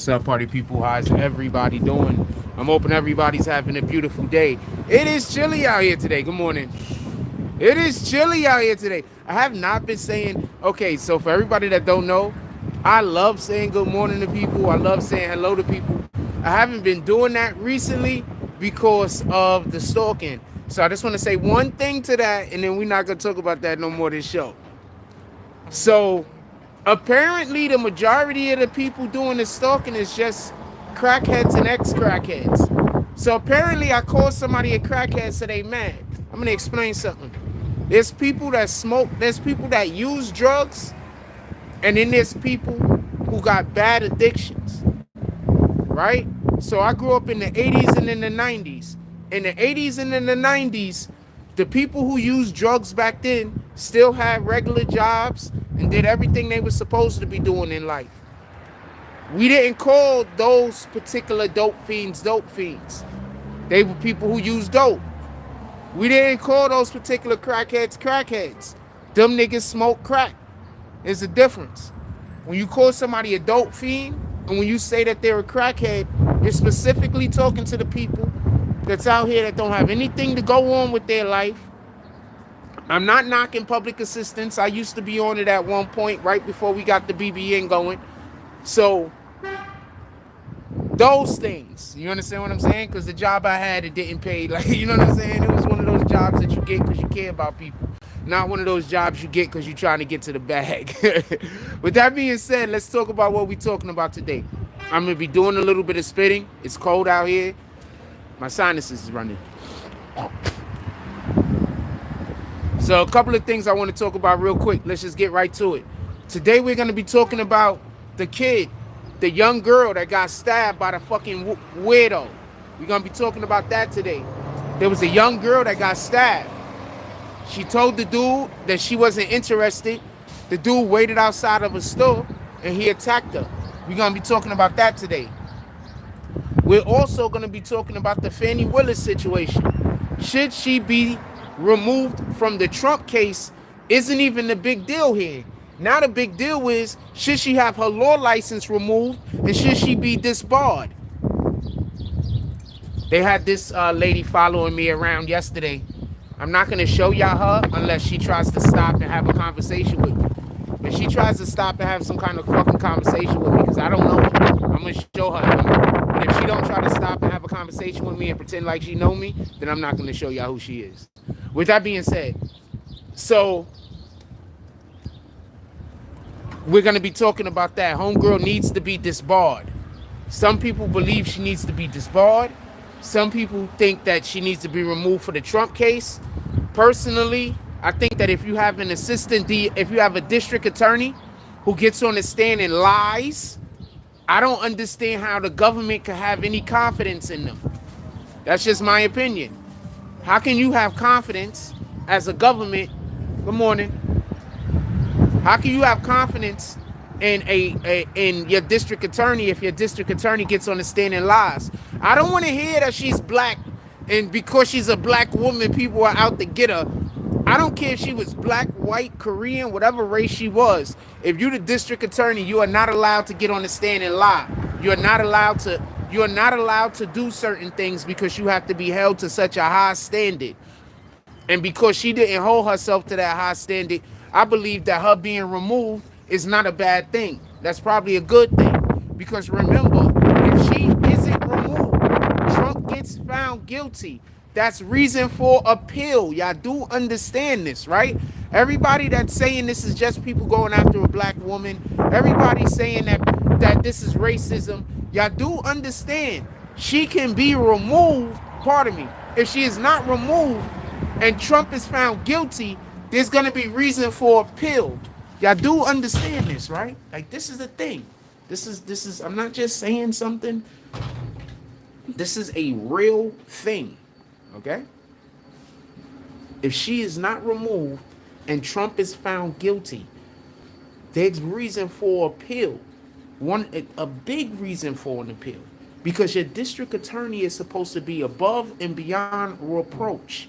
What's up, party people? How's everybody doing? I'm hoping everybody's having a beautiful day. It is chilly out here today. Good morning. It is chilly out here today. I have not been saying, okay, so for everybody that don't know, I love saying good morning to people. I love saying hello to people. I haven't been doing that recently because of the stalking. So I just want to say one thing to that, and then we're not going to talk about that no more this show. So apparently the majority of the people doing the stalking is just crackheads and ex-crackheads. So apparently I called somebody a crackhead, so they mad. I'm gonna explain something. There's people that smoke, there's people that use drugs, and then there's people who got bad addictions, right? So I grew up in the 80s and in the 90s. In the 80s and in the 90s, the people who used drugs back then still had regular jobs and did everything they were supposed to be doing in life. We didn't call those particular dope fiends. They were people who used dope. We didn't call those particular crackheads. Them niggas smoke crack. There's a difference. When you call somebody a dope fiend and when you say that they're a crackhead, you're specifically talking to the people that's out here that don't have anything to go on with their life. I'm not knocking public assistance. I used to be on it at one point right before we got the BBN going. So those things, you understand what I'm saying? Because the job I had, it didn't pay. Like, you know what I'm saying? It was one of those jobs that you get because you care about people. Not one of those jobs you get because you're trying to get to the bag. With that being said, let's talk about what we're talking about today. I'm going to be doing a little bit of spitting. It's cold out here. My sinuses is running. So a couple of things I want to talk about real quick. Let's just get right to it. Today we're going to be talking about the kid, the young girl that got stabbed by the fucking weirdo. We're going to be talking about that today. There was a young girl that got stabbed. She told the dude that she wasn't interested. The dude waited outside of a store and he attacked her. We're going to be talking about that today. We're also going to be talking about the Fani Willis situation. Should she be removed from the Trump case? Isn't even the big deal here. Now the big deal is, should she have her law license removed and should she be disbarred? They had this lady following me around yesterday. I'm not going to show y'all her unless she tries to stop and have a conversation with me. If she tries to stop and have some kind of fucking conversation with me, because I don't know her, I'm going to show her. But if she don't try to stop and have a conversation with me and pretend like she know me, then I'm not going to show y'all who she is. With that being said, so we're going to be talking about that. Homegirl needs to be disbarred. Some people believe she needs to be disbarred. Some people think that she needs to be removed for the Trump case. Personally, I think that if you have an if you have a district attorney who gets on the stand and lies, I don't understand how the government can have any confidence in them. That's just my opinion. How can you have confidence as a government? Good morning. How can you have confidence in in your district attorney if your district attorney gets on the stand and lies? I don't want to hear that she's black and because she's a black woman, people are out to get her. I don't care if she was black, white, Korean, whatever race she was. If you're the district attorney, you are not allowed to get on the stand and lie. You are not allowed to do certain things because you have to be held to such a high standard. And because she didn't hold herself to that high standard, I believe that her being removed is not a bad thing. That's probably a good thing. Because remember, if she isn't removed, Trump gets found guilty. That's reason for appeal. Y'all do understand this, right? Everybody that's saying this is just people going after a black woman, everybody saying that this is racism, y'all do understand she can be removed, pardon me, if she is not removed and Trump is found guilty, there's going to be reason for appeal. Y'all do understand this, right? Like, this is the thing. This is, I'm not just saying something. This is a real thing, okay? If she is not removed and Trump is found guilty, there's reason for appeal. A big reason for an appeal. Because your district attorney is supposed to be above and beyond reproach.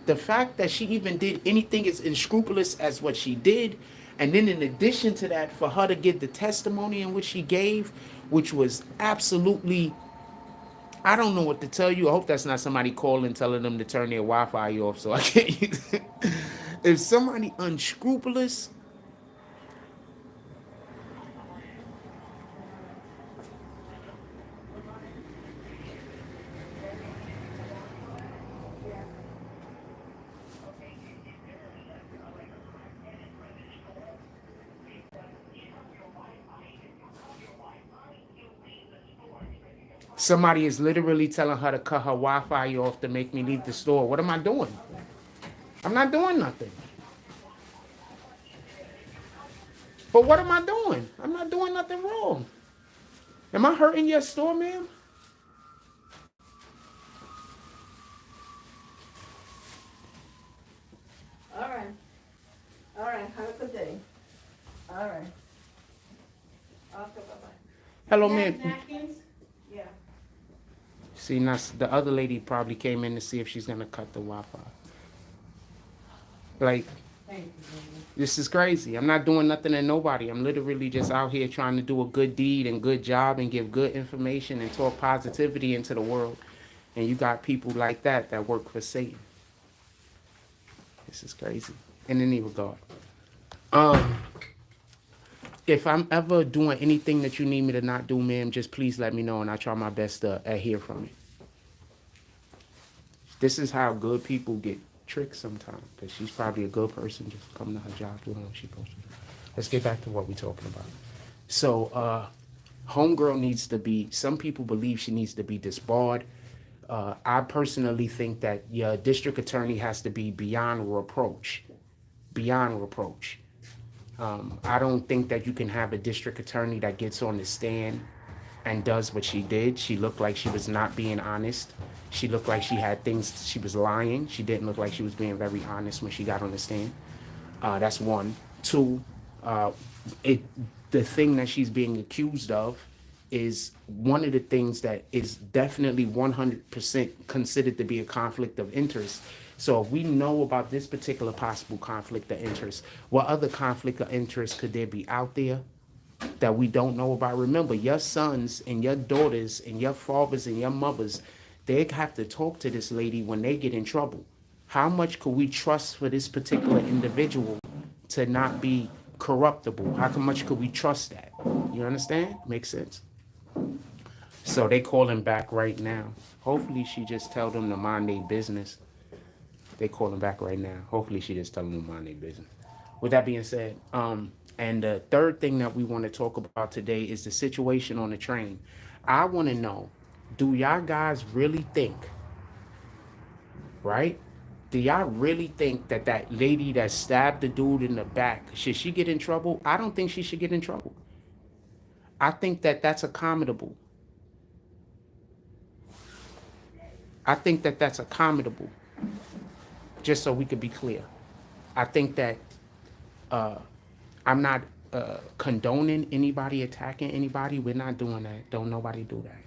The fact that she even did anything as unscrupulous as what she did, And then in addition to that, for her to give the testimony in which she gave, which was absolutely, I don't know what to tell you. I hope that's not somebody calling telling them to turn their Wi-Fi off so I can't use it. If somebody unscrupulous, somebody is literally telling her to cut her Wi-Fi off to make me leave the store. What am I doing? I'm not doing nothing. But what am I doing? I'm not doing nothing wrong. Am I hurting your store, ma'am? All right. All right. Have a good day. All right. Okay, bye-bye. Hello, Yeah, ma'am. napkins? Yeah. See, now the other lady probably came in to see if she's gonna cut the Wi-Fi. Like, Thank you, this is crazy. I'm not doing nothing to nobody. I'm literally just out here trying to do a good deed and good job and give good information and talk positivity into the world. And you got people like that work for Satan. This is crazy. In any regard. Um, if I'm ever doing anything that you need me to not do, ma'am, just please let me know and I try my best to adhere from it. This is how good people get tricked sometimes, because she's probably a good person just coming to her job doing what she's supposed to do. Let's get back to what we're talking about. So, homegirl needs to be, some people believe she needs to be disbarred. I personally think that your district attorney has to be beyond reproach. Beyond reproach. I don't think that you can have a district attorney that gets on the stand and does what she did. She looked like she was not being honest. She looked like she had things, she was lying. She didn't look like she was being very honest when she got on the stand. That's one. Two, it the thing that she's being accused of is one of the things that is definitely 100% considered to be a conflict of interest. So if we know about this particular possible conflict of interest, what other conflict of interest could there be out there that we don't know about? Remember, your sons and your daughters and your fathers and your mothers, they have to talk to this lady when they get in trouble. How much could we trust for this particular individual to not be corruptible? How much could we trust that? You understand? Makes sense? So they calling back right now. Hopefully she just tell them to mind their business. They calling back right now. Hopefully she just tell them to mind their business. With that being said, and the third thing that we want to talk about today is the situation on the train. I want to know, do y'all guys really think, right? Do y'all really think that that lady that stabbed the dude in the back, should she get in trouble? I don't think she should get in trouble. I think that that's accommodable. I think that that's accommodable. Just so we could be clear. I think that I'm not condoning anybody attacking anybody. We're not doing that. Don't nobody do that.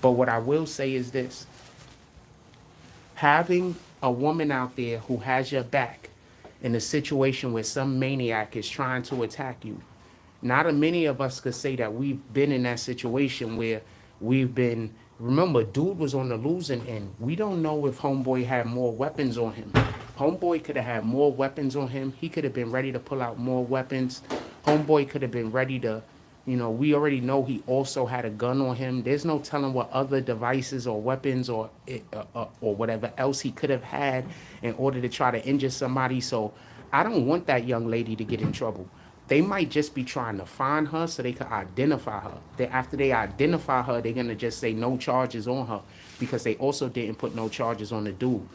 But what I will say is this. Having a woman out there who has your back in a situation where some maniac is trying to attack you, not a many of us could say that we've been in that situation where we've been, remember, dude was on the losing end. We don't know if homeboy had more weapons on him. Homeboy could have had more weapons on him. He could have been ready to pull out more weapons. Homeboy could have been ready to, we already know he also had a gun on him. There's no telling what other devices or weapons or whatever else he could have had in order to try to injure somebody. So I don't want that young lady to get in trouble. They might just be trying to find her so they can identify her. After they identify her, they're going to just say no charges on her because they also didn't put no charges on the dude.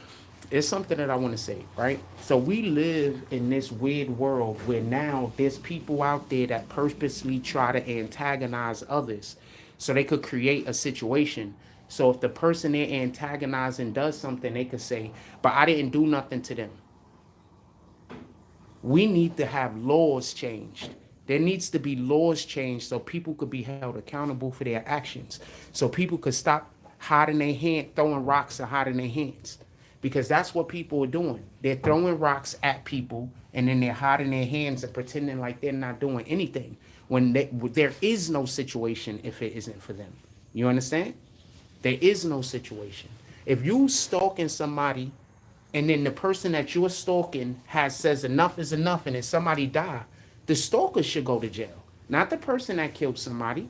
It's something that I want to say, right? So we live in this weird world where now there's people out there that purposely try to antagonize others so they could create a situation. So if the person they're antagonizing does something, they could say, but I didn't do nothing to them. We need to have laws changed. There needs to be laws changed so people could be held accountable for their actions. So people could stop hiding their hand, throwing rocks and hiding their hands. because that's what people are doing. They're throwing rocks at people, and then they're hiding their hands and pretending like they're not doing anything when there is no situation if it isn't for them. You understand? There is no situation. If you stalking somebody, and then the person that you're stalking has says enough is enough, and then somebody die, the stalker should go to jail, not the person that killed somebody.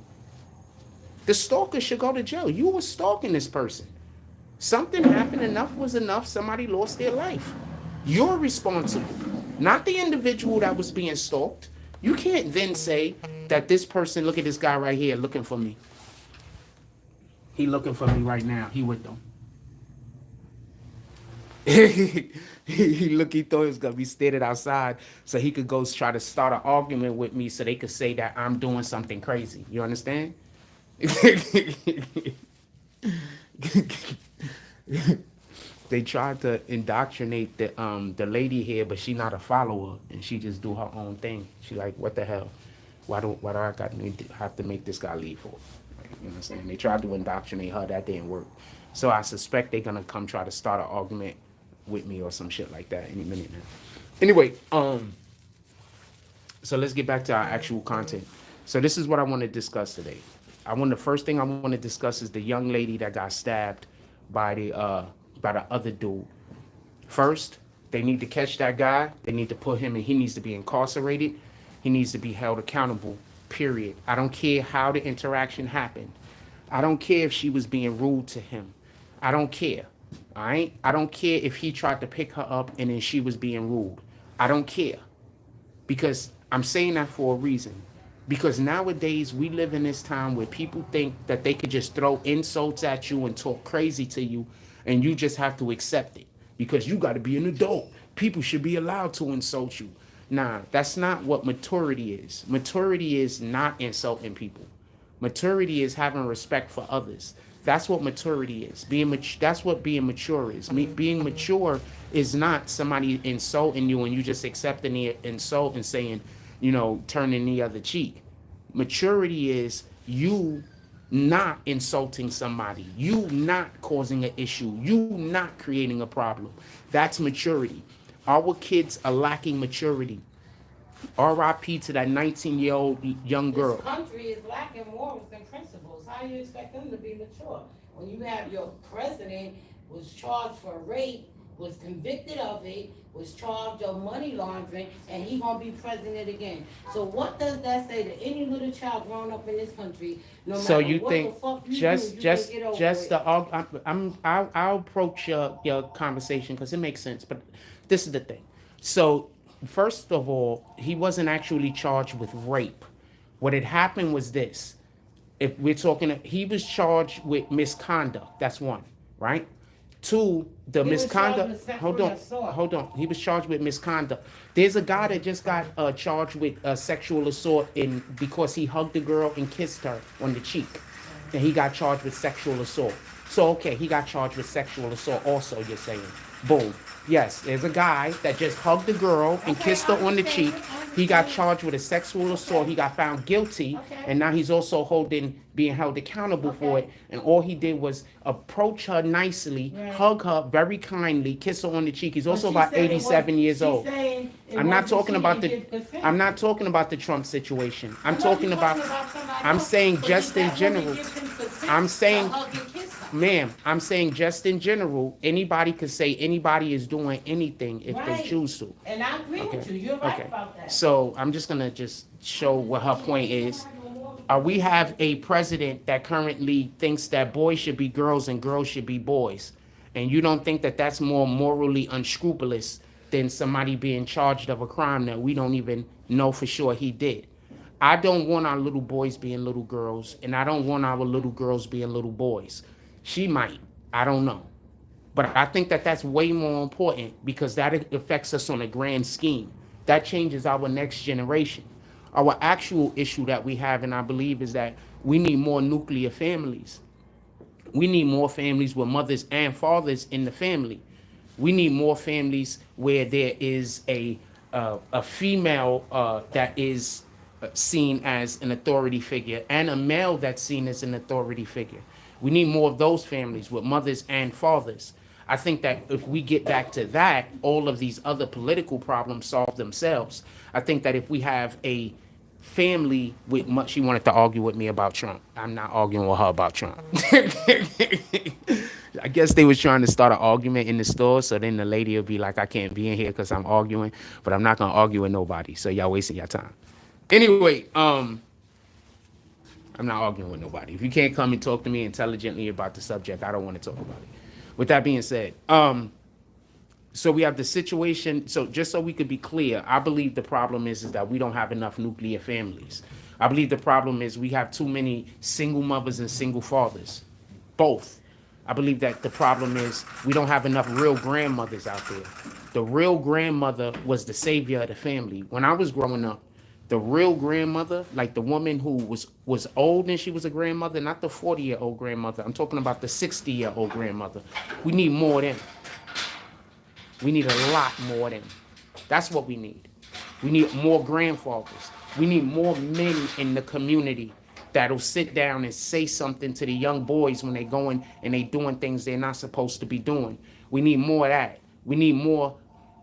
The stalker should go to jail. You were stalking this person. Something happened, enough was enough, somebody lost their life. You're responsible, not the individual that was being stalked. You can't then say that this person, look at this guy right here looking for me. He looking for me right now. He with them. He thought he was gonna be standing outside so he could go try to start an argument with me so they could say that I'm doing something crazy. You understand? They tried to indoctrinate the lady here, but she not a follower and she just do her own thing. She like, what the hell? Why do I have to make this guy leave for? Like, you know what I'm saying? They tried to indoctrinate her, that didn't work. So I suspect they're gonna come try to start an argument with me or some shit like that any minute now. Anyway, so let's get back to our actual content. So this is what I want to discuss today. The first thing I want to discuss is the young lady that got stabbed by the other dude. First, they need to catch that guy. They need to put him in. He needs to be incarcerated. He needs to be held accountable. Period. I don't care how the interaction happened. I don't care if she was being rude to him. I don't care. All right? I don't care if he tried to pick her up and then she was being rude. I don't care. Because I'm saying that for a reason. Because nowadays we live in this time where people think that they could just throw insults at you and talk crazy to you and you just have to accept it. Because you got to be an adult. People should be allowed to insult you. Nah, that's not what maturity is. Maturity is not insulting people. Maturity is having respect for others. That's what maturity is. That's what being mature is. Being mature is not somebody insulting you and you just accepting the insult and saying, turning the other cheek. Maturity is you not insulting somebody, you not causing an issue, you not creating a problem. That's maturity. Our kids are lacking maturity. R.I.P. to that 19-year-old young girl. This country is lacking morals and principles. How do you expect them to be mature? When you have your president was charged for rape, was convicted of it, was charged of money laundering, and he gonna be president again. So what does that say to any little child growing up in this country? No matter So you what think the fuck you just do, just you can get over just it. the I'll approach your conversation because it makes sense. But this is the thing. So first of all, he wasn't actually charged with rape. What had happened was this. If we're talking, he was charged with misconduct. That's one, right? Two, the He was charged misconduct. with sexual assault. Hold on. He was charged with misconduct. There's a guy that just got charged with sexual assault because he hugged a girl and kissed her on the cheek, and he got charged with sexual assault. So okay, he got charged with sexual assault. Also, you're saying, boom. Yes, there's a guy that just hugged a girl and kissed her on the cheek. He got charged with a sexual assault. He got found guilty, and now he's also being held accountable for it. And all he did was approach her nicely, hug her very kindly, kiss her on the cheek. He's also about 87 years old. I'm not talking about the Trump situation. I'm saying just in general. Ma'am, I'm saying just in general, anybody could say anybody is doing anything if they choose to. And I agree with you. You're right about that. So I'm just gonna show what her point is. We have a president that currently thinks that boys should be girls and girls should be boys, and you don't think that that's more morally unscrupulous than somebody being charged of a crime that we don't even know for sure he did. I don't want our little boys being little girls, and I don't want our little girls being little boys. She might. I don't know. But I think that that's way more important because that affects us on a grand scheme. That changes our next generation. Our actual issue that we have, and I believe, is that we need more nuclear families. We need more families with mothers and fathers in the family. We need more families where there is a female that is seen as an authority figure and a male that's seen as an authority figure. We need more of those families with mothers and fathers. I think that if we get back to that, all of these other political problems solve themselves. I think that if we have a family with much, she wanted to argue with me about Trump. I'm not arguing with her about Trump. I guess they was trying to start an argument in the store, so then the lady will be like, I can't be in here because I'm arguing, but I'm not gonna argue with nobody, so y'all wasting your time. Anyway, I'm not arguing with nobody. If you can't come and talk to me intelligently about the subject, I don't want to talk about it. With that being said, so we have the situation. So just so we could be clear, I believe the problem is that we don't have enough nuclear families. I believe the problem is we have too many single mothers and single fathers, both. I believe that the problem is we don't have enough real grandmothers out there. The real grandmother was the savior of the family. When I was growing up, the real grandmother, like the woman who was old and she was a grandmother, not the 40-year-old grandmother. I'm talking about the 60-year-old grandmother. We need more of them. We need a lot more of them. That's what we need. We need more grandfathers. We need more men in the community that'll sit down and say something to the young boys when they going and they doing things they're not supposed to be doing. We need more of that. We need more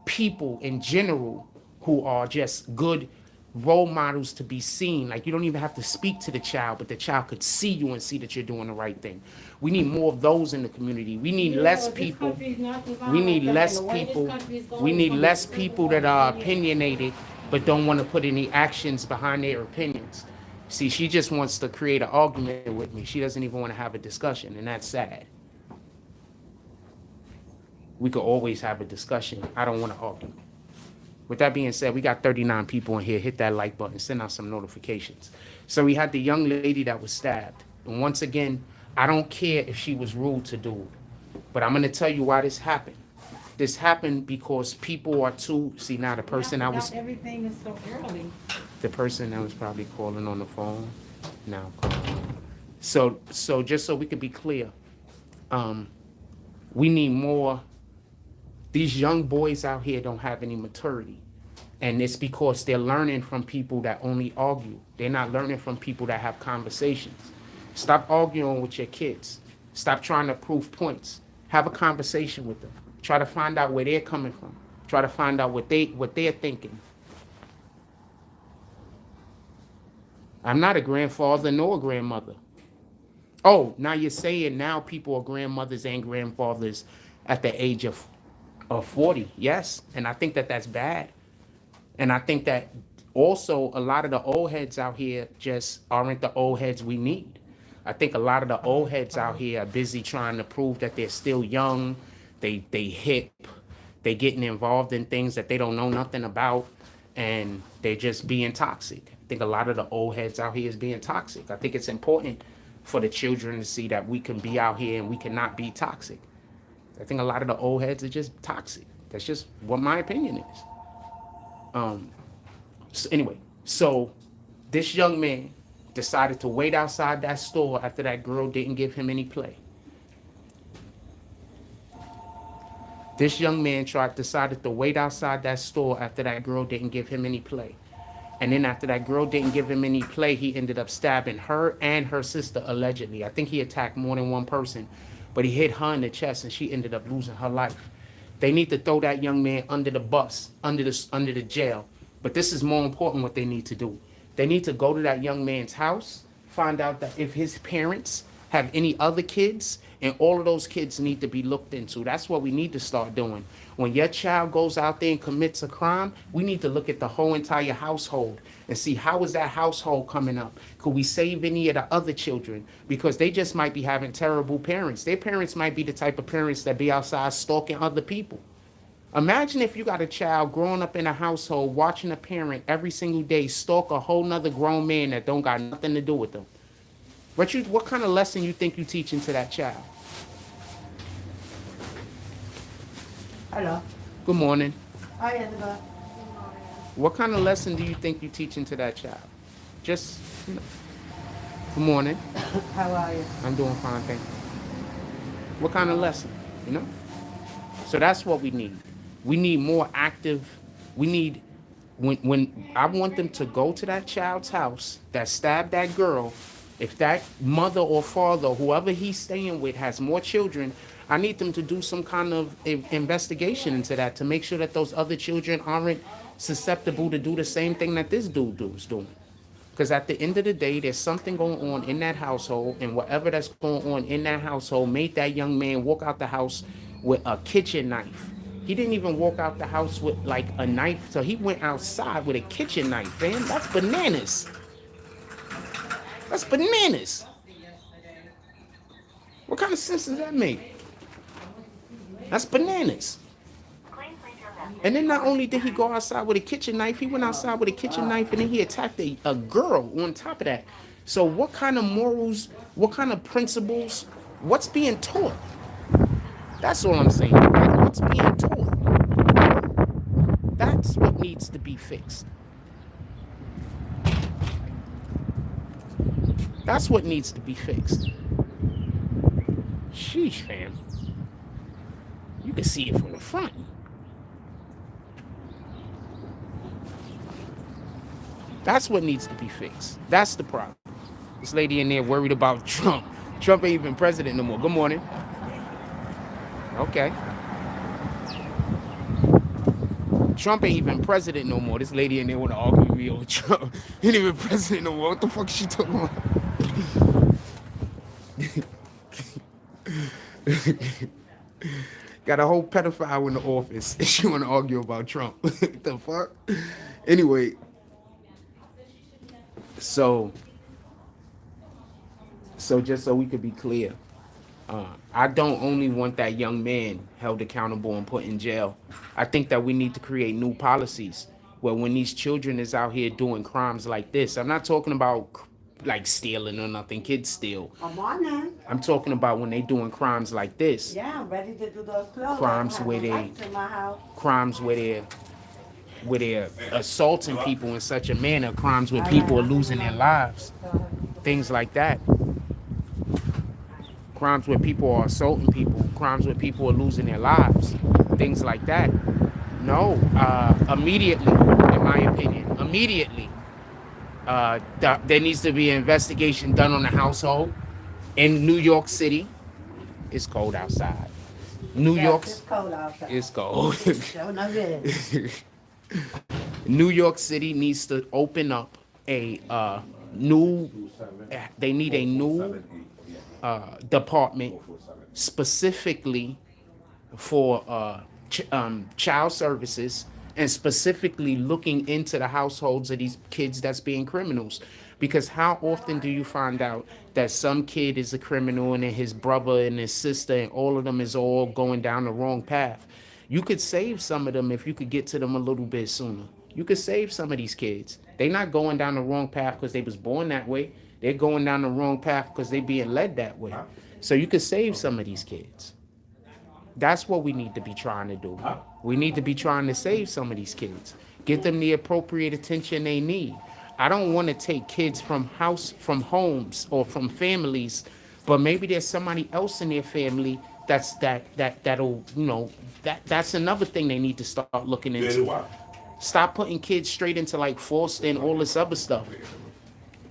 people in general who are just good role models to be seen. Like, you don't even have to speak to the child, but the child could see you and see that you're doing the right thing. We need more of those in the community. We need less people. We need less people. We need less people that are opinionated but don't want to put any actions behind their opinions. See, she just wants to create an argument with me. She doesn't even want to have a discussion, and that's sad. We could always have a discussion. I don't want to argue. With that being said, we got 39 people in here. Hit that like button. Send out some notifications. So we had the young lady that was stabbed. And once again, I don't care if she was rude to dude, but I'm going to tell you why this happened. This happened because people are too, see now the person I was, everything is so early. the person that was probably calling on the phone now calling. So just so we could be clear, we need more. These young boys out here don't have any maturity. And it's because they're learning from people that only argue. They're not learning from people that have conversations. Stop arguing with your kids. Stop trying to prove points. Have a conversation with them. Try to find out where they're coming from. Try to find out what they're thinking. I'm not a grandfather nor a grandmother. Oh, now you're saying now people are grandmothers and grandfathers at the age of 40. Yes, and I think that that's bad. And I think that also a lot of the old heads out here just aren't the old heads we need. I think a lot of the old heads out here are busy trying to prove that they're still young, they hip, they getting involved in things that they don't know nothing about, and they're just being toxic. I think a lot of the old heads out here is being toxic. I think it's important for the children to see that we can be out here and we cannot be toxic. I think a lot of the old heads are just toxic. That's just what my opinion is. So anyway, so this young man decided to wait outside that store after that girl didn't give him any play. This young man decided to wait outside that store after that girl didn't give him any play. And then after that girl didn't give him any play, he ended up stabbing her and her sister allegedly. I think he attacked more than one person, but he hit her in the chest and she ended up losing her life. They need to throw that young man under the bus, under the jail. But this is more important what they need to do. They need to go to that young man's house, find out that if his parents have any other kids, and all of those kids need to be looked into. That's what we need to start doing. When your child goes out there and commits a crime, we need to look at the whole entire household and see how is that household coming up. Could we save any of the other children? Because they just might be having terrible parents. Their parents might be the type of parents that be outside stalking other people. Imagine if you got a child growing up in a household watching a parent every single day stalk a whole nother grown man that don't got nothing to do with them. What kind of lesson you think you teaching to that child? Hello. Good morning. Hi, Edgar. What kind of lesson do you think you teaching to that child? Just, good morning. How are you? I'm doing fine, thank you. What kind of lesson, So that's what we need. We need more active, we need, when I want them to go to that child's house that stabbed that girl, if that mother or father, whoever he's staying with, has more children, I need them to do some kind of investigation into that to make sure that those other children aren't susceptible to do the same thing that this dude is doing. Because at the end of the day, there's something going on in that household, and whatever that's going on in that household made that young man walk out the house with a kitchen knife. He didn't even walk out the house with like a knife, so he went outside with a kitchen knife, man. That's bananas. That's bananas. What kind of sense does that make? That's bananas. And then not only did he go outside with a kitchen knife, he went outside with a kitchen knife and then he attacked a girl on top of that. So what kind of morals, what kind of principles, what's being taught? That's all I'm saying. Like, what's being taught? That's what needs to be fixed. That's what needs to be fixed. Sheesh, fam. You can see it from the front. That's what needs to be fixed. That's the problem. This lady in there worried about Trump. Trump ain't even president no more. Good morning. Okay. Trump ain't even president no more. This lady in there want to argue with me over Trump. He ain't even president no more. What the fuck is she talking about? Got a whole pedophile in the office and she want to argue about Trump. What the fuck? Anyway. So just so we could be clear, I don't only want that young man held accountable and put in jail. I think that we need to create new policies where when these children is out here doing crimes like this, I'm not talking about like stealing or nothing, kids steal. I'm on now. I'm talking about when they doing crimes like this. Yeah, I'm ready to do those clothes. Crimes where they're assaulting people in such a manner, crimes where people are losing their lives, things like that. Crimes where people are assaulting people, crimes where people are losing their lives, things like that. No, immediately, in my opinion, there needs to be an investigation done on the household. In New York City, it's cold outside. It's cold outside. It's cold. So not good. New York City needs to open up a new department specifically for child services and specifically looking into the households of these kids that's being criminals. Because how often do you find out that some kid is a criminal and then his brother and his sister and all of them is all going down the wrong path? You could save some of them if you could get to them a little bit sooner. You could save some of these kids. They're not going down the wrong path because they was born that way. They're going down the wrong path because they're being led that way. So you could save some of these kids. That's what we need to be trying to do. We need to be trying to save some of these kids. Get them the appropriate attention they need. I don't want to take kids from homes or from families, but maybe there's somebody else in their family that'll that's another thing they need to start looking into. Stop putting kids straight into like foster and all this other stuff.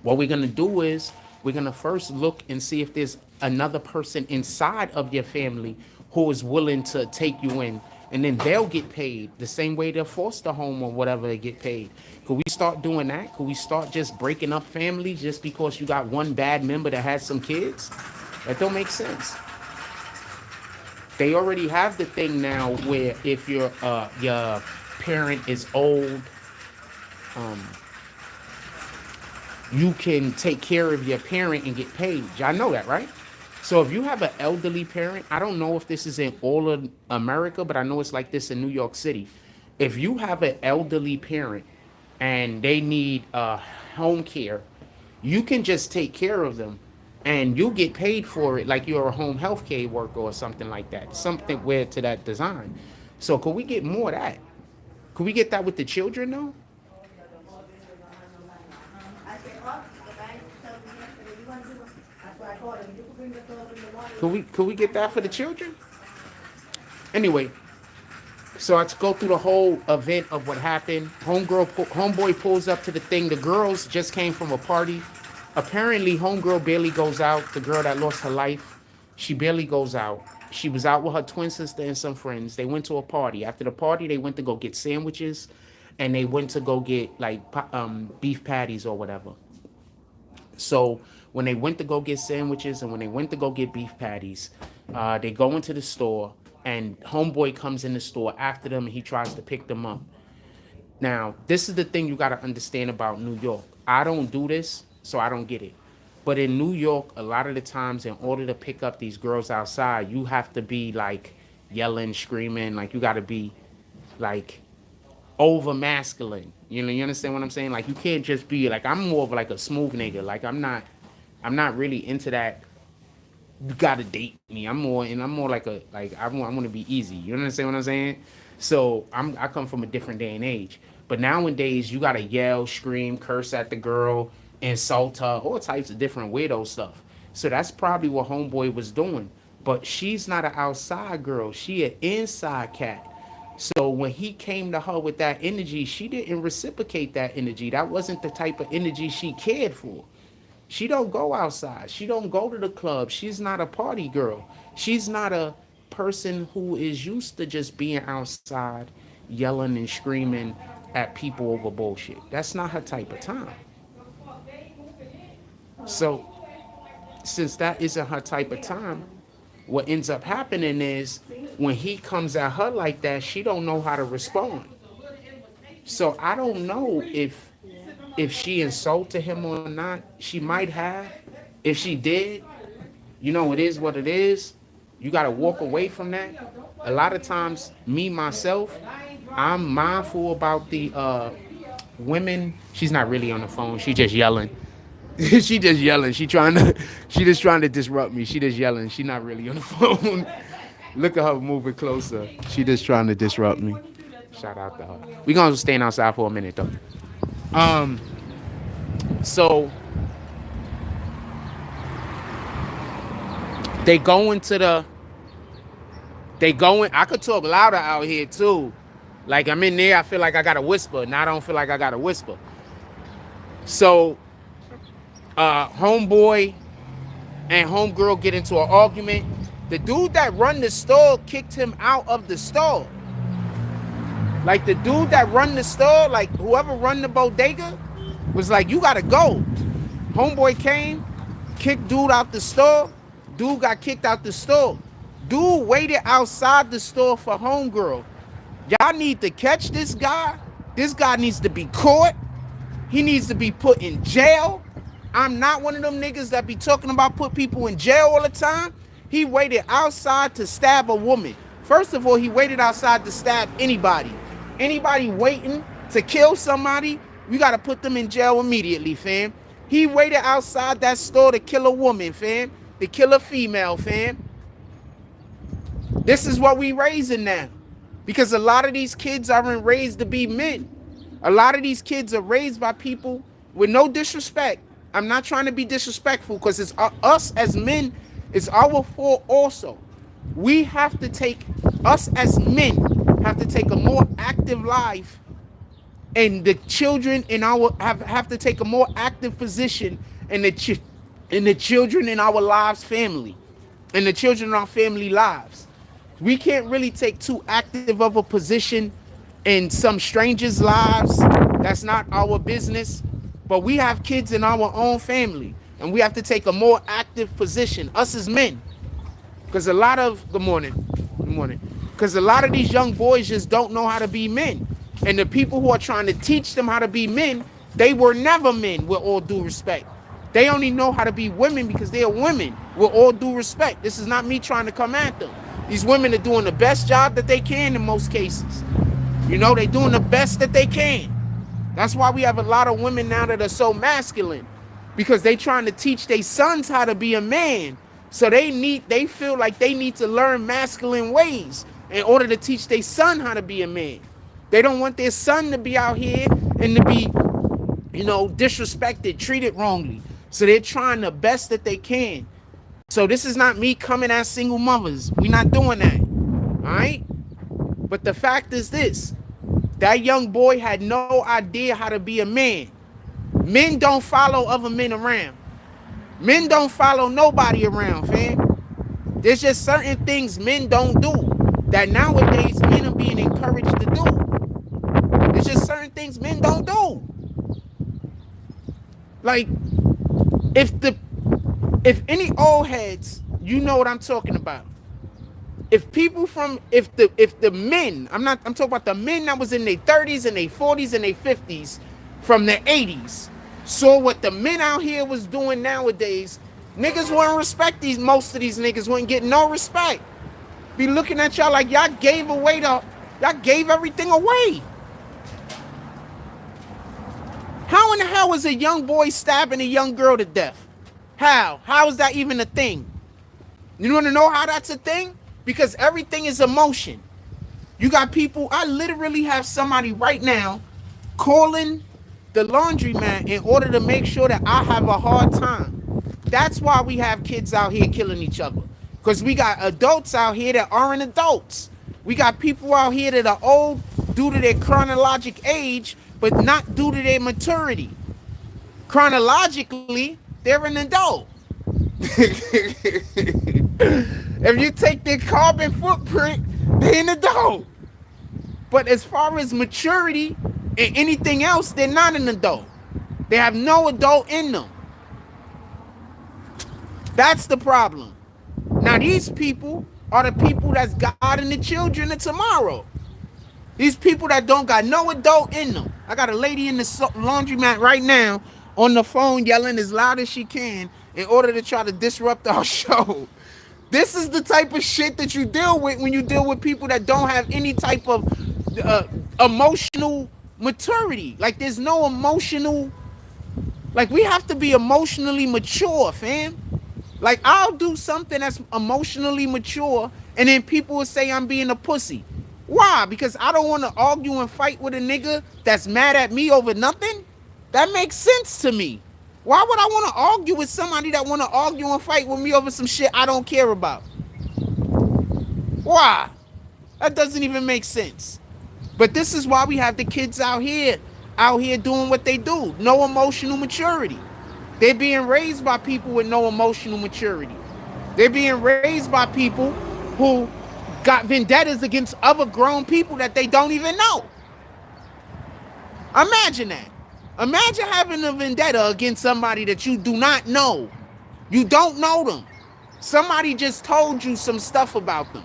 What we're gonna do is we're gonna first look and see if there's another person inside of your family who is willing to take you in, and then they'll get paid the same way their foster home or whatever they get paid. Could we start doing that? Could we start just breaking up families just because you got one bad member that has some kids? That don't make sense. They already have the thing now where if your parent is old, you can take care of your parent and get paid. Y'all know that, right? So if you have an elderly parent, I don't know if this is in all of America, but I know it's like this in New York City. If you have an elderly parent and they need home care, you can just take care of them and you get paid for it like you're a home health care worker or something like that. Something weird to that design. So could we get more of that? Could we get that with the children though? Could we get that for the children? Anyway, so I go through the whole event of what happened. Homeboy pulls up to the thing. The girls just came from a party. Apparently, homegirl barely goes out. The girl that lost her life. She barely goes out. She was out with her twin sister and some friends. They went to a party. After the party, they went to go get sandwiches, and they went to go get like beef patties or whatever. So when they went to go get sandwiches and when they went to go get beef patties, they go into the store, and homeboy comes in the store after them, and he tries to pick them up. Now, this is the thing you got to understand about New York. I don't do this, so I don't get it. But in New York, a lot of the times, in order to pick up these girls outside, you have to be like yelling, screaming, like you got to be like over masculine. You know, you understand what I'm saying? Like you can't just be like, I'm more of like a smooth nigga. Like I'm not really into that. You gotta date me. I'm more like I want to be easy. You understand what I'm saying? So I come from a different day and age. But nowadays you gotta yell, scream, curse at the girl, insult her, all types of different weirdo stuff. So that's probably what homeboy was doing. But she's not an outside girl. She an inside cat. So when he came to her with that energy, she didn't reciprocate that energy. That wasn't the type of energy she cared for. She don't go outside. She don't go to the club. She's not a party girl. She's not a person who is used to just being outside yelling and screaming at people over bullshit. That's not her type of time. So since that isn't her type of time, what ends up happening is when he comes at her like that, she don't know how to respond. So I don't know if she insulted him or not. She might have. If she did, you know, it is what it is. You got to walk away from that. A lot of times, me, myself, I'm mindful about the women. She's not really on the phone. She just yelling. She just yelling. She just trying to disrupt me. She just yelling. She not really on the phone. Look at her moving closer. She just trying to disrupt me. Shout out to her. We gonna stand outside for a minute though. So they going to the I could talk louder out here too. Like I'm in there, I feel like I gotta whisper. Now I don't feel like I gotta whisper. So homeboy and homegirl get into an argument. The dude that run the store kicked him out of the store. Like the dude that run the store, like whoever run the bodega, was like, you gotta go. Homeboy came, kicked dude out the store. Dude got kicked out the store. Dude waited outside the store for homegirl. Y'all need to catch this guy. This guy needs to be caught. He needs to be put in jail. I'm not one of them niggas that be talking about put people in jail all the time. He waited outside to stab a woman. First of all, he waited outside to stab anybody. Anybody waiting to kill somebody, we gotta put them in jail immediately, fam. He waited outside that store to kill a woman, fam. To kill a female, fam. This is what we raising now. Because a lot of these kids aren't raised to be men. A lot of these kids are raised by people with no disrespect. I'm not trying to be disrespectful because it's us as men, it's our fault also. We have to take, us as men, have to take a more active life, and the children in our have to take a more active position in the children in our lives, family, and the children in our family lives. We can't really take too active of a position in some strangers' lives. That's not our business. But we have kids in our own family, and we have to take a more active position, us as men. Because a lot of, good morning. Because a lot of these young boys just don't know how to be men. And the people who are trying to teach them how to be men, they were never men, with all due respect. They only know how to be women because they are women, with all due respect. This is not me trying to come at them. These women are doing the best job that they can in most cases. You know, they're doing the best that they can. That's why we have a lot of women now that are so masculine, because they trying to teach their sons how to be a man. So they feel like they need to learn masculine ways in order to teach their son how to be a man. They don't want their son to be out here and to be, you know, disrespected, treated wrongly. So they're trying the best that they can. So this is not me coming at single mothers. We're not doing that. All right? But the fact is this. That young boy had no idea how to be a man. Men don't follow other men around. Men don't follow nobody around, fam. There's just certain things men don't do that nowadays men are being encouraged to do. There's just certain things men don't do. Like, if any old heads, you know what I'm talking about. If the men, I'm talking about the men that was in their 30s and their 40s and their 50s from the 80s, saw what the men out here was doing nowadays, niggas wouldn't respect most of these niggas wouldn't get no respect. Be looking at y'all like y'all gave everything away. How in the hell is a young boy stabbing a young girl to death? How? How is that even a thing? You want to know how that's a thing? Because everything is emotion. You got people, I literally have somebody right now calling the laundromat in order to make sure that I have a hard time. That's why we have kids out here killing each other. Because we got adults out here that aren't adults. We got people out here that are old due to their chronologic age, but not due to their maturity. Chronologically, they're an adult. If you take their carbon footprint, they're an adult. But as far as maturity and anything else, they're not an adult. They have no adult in them. That's the problem. Now these people are the people that's guiding the children of tomorrow. These people that don't got no adult in them. I got a lady in the laundromat right now on the phone yelling as loud as she can in order to try to disrupt our show. This is the type of shit that you deal with when you deal with people that don't have any type of emotional maturity. Like, there's no emotional... Like, we have to be emotionally mature, fam. Like, I'll do something that's emotionally mature, and then people will say I'm being a pussy. Why? Because I don't want to argue and fight with a nigga that's mad at me over nothing? That makes sense to me. Why would I want to argue with somebody that want to argue and fight with me over some shit I don't care about? Why? That doesn't even make sense. But this is why we have the kids out here doing what they do. No emotional maturity. They're being raised by people with no emotional maturity. They're being raised by people who got vendettas against other grown people that they don't even know. Imagine that. Imagine having a vendetta against somebody that you do not know. You don't know them. Somebody just told you some stuff about them.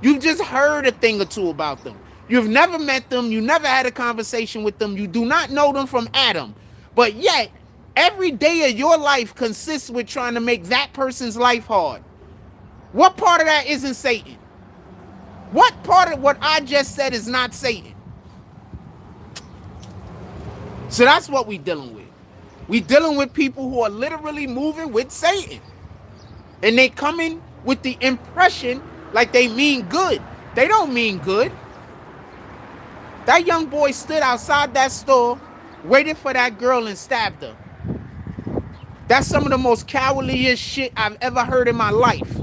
You've just heard a thing or two about them. You've never met them. You never had a conversation with them. You do not know them from Adam. But yet, every day of your life consists with trying to make that person's life hard. What part of that isn't Satan? What part of what I just said is not Satan? So that's what we're dealing with. We're dealing with people who are literally moving with Satan. And they come in with the impression like they mean good. They don't mean good. That young boy stood outside that store, waited for that girl and stabbed her. That's some of the most cowardliest shit I've ever heard in my life.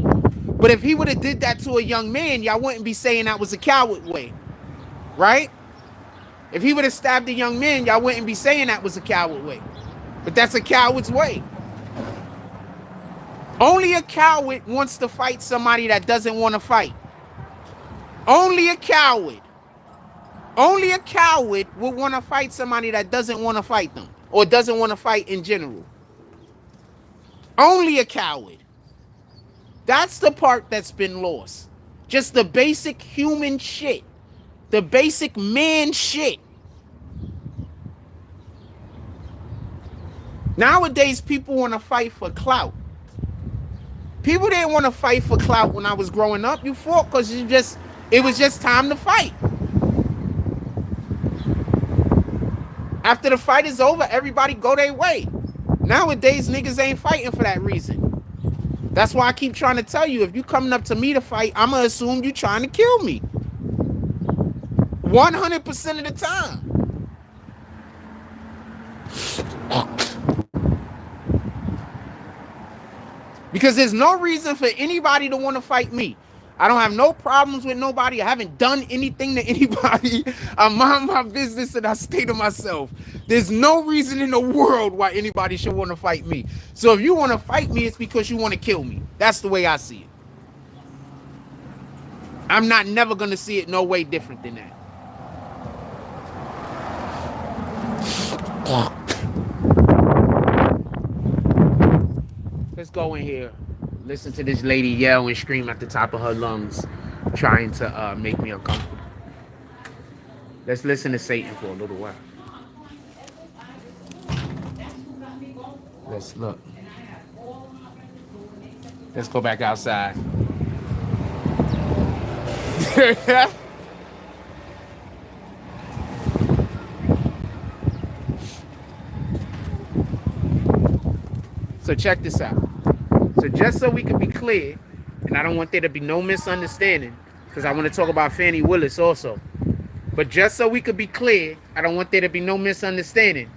But if he would have did that to a young man, y'all wouldn't be saying that was a coward way. Right? If he would have stabbed a young man, y'all wouldn't be saying that was a coward way. But that's a coward's way. Only a coward wants to fight somebody that doesn't want to fight. Only a coward. Only a coward would want to fight somebody that doesn't want to fight them. Or doesn't want to fight in general. Only a coward. That's the part that's been lost. Just the basic human shit. The basic man shit. Nowadays, people want to fight for clout. People didn't want to fight for clout when I was growing up. You fought because it was just time to fight. After the fight is over, everybody go their way. Nowadays, niggas ain't fighting for that reason. That's why I keep trying to tell you, if you coming up to me to fight, I'm going to assume you trying to kill me. 100% of the time. Because there's no reason for anybody to want to fight me. I don't have no problems with nobody. I haven't done anything to anybody. I mind my business and I stay to myself. There's no reason in the world why anybody should want to fight me. So if you want to fight me, it's because you want to kill me. That's the way I see it. I'm not never gonna see it no way different than that. Let's go in here. Listen to this lady yell and scream at the top of her lungs, trying to make me uncomfortable. Let's listen to Satan for a little while. Let's look. Let's go back outside. So check this out. So just so we can be clear, and I don't want there to be no misunderstanding, because I want to talk about Fani Willis also. But just so we could be clear, I don't want there to be no misunderstanding.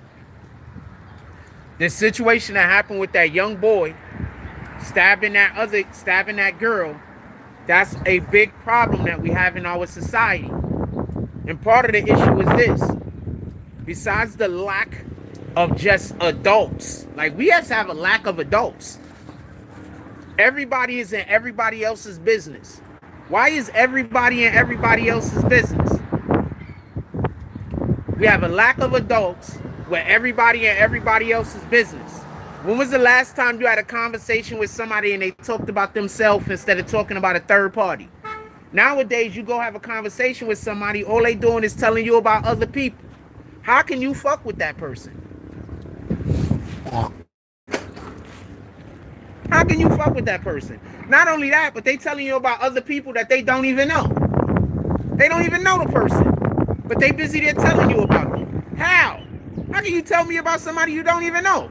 This situation that happened with that young boy stabbing that girl, that's a big problem that we have in our society. And part of the issue is this. Besides the lack of just adults, like we have to have a lack of adults. Everybody is in everybody else's business. Why is everybody in everybody else's business? We have a lack of adults where everybody in everybody else's business. When was the last time you had a conversation with somebody and they talked about themselves instead of talking about a third party? Nowadays, you go have a conversation with somebody, all they doing is telling you about other people. How can you fuck with that person? How can you fuck with that person? Not only that, but they telling you about other people that they don't even know. They don't even know the person, but they busy there telling you about them. How? How can you tell me about somebody you don't even know?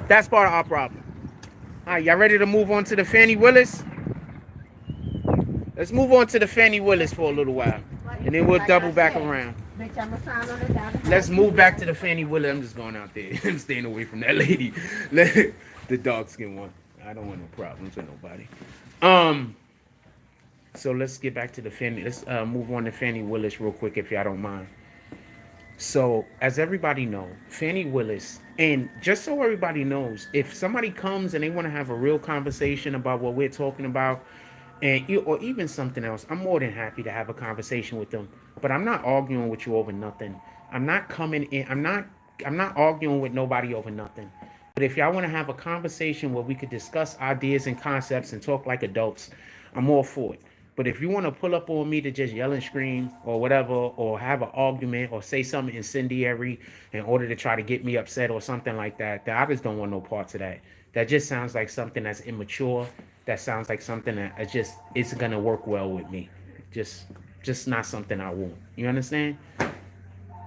That's part of our problem. All right, y'all ready to move on to the Fani Willis? Let's move on to the Fani Willis for a little while, and then we'll double back around. Let's move back to the Fani Willis. I'm just going out there. I'm staying away from that lady. The dark skin one. I don't want no problems with nobody. So let's get back to the Fani. Let's move on to Fani Willis real quick, if y'all don't mind. So, as everybody knows, Fani Willis, and just so everybody knows, if somebody comes and they want to have a real conversation about what we're talking about, or even something else, I'm more than happy to have a conversation with them. But I'm not arguing with you over nothing. I'm not coming in. I'm not arguing with nobody over nothing. But if y'all want to have a conversation where we could discuss ideas and concepts and talk like adults, I'm all for it. But if you want to pull up on me to just yell and scream or whatever, or have an argument or say something incendiary in order to try to get me upset or something like that, I just don't want no parts of that. That just sounds like something that's immature. That sounds like something that just isn't going to work well with me. Just not something I want. You understand?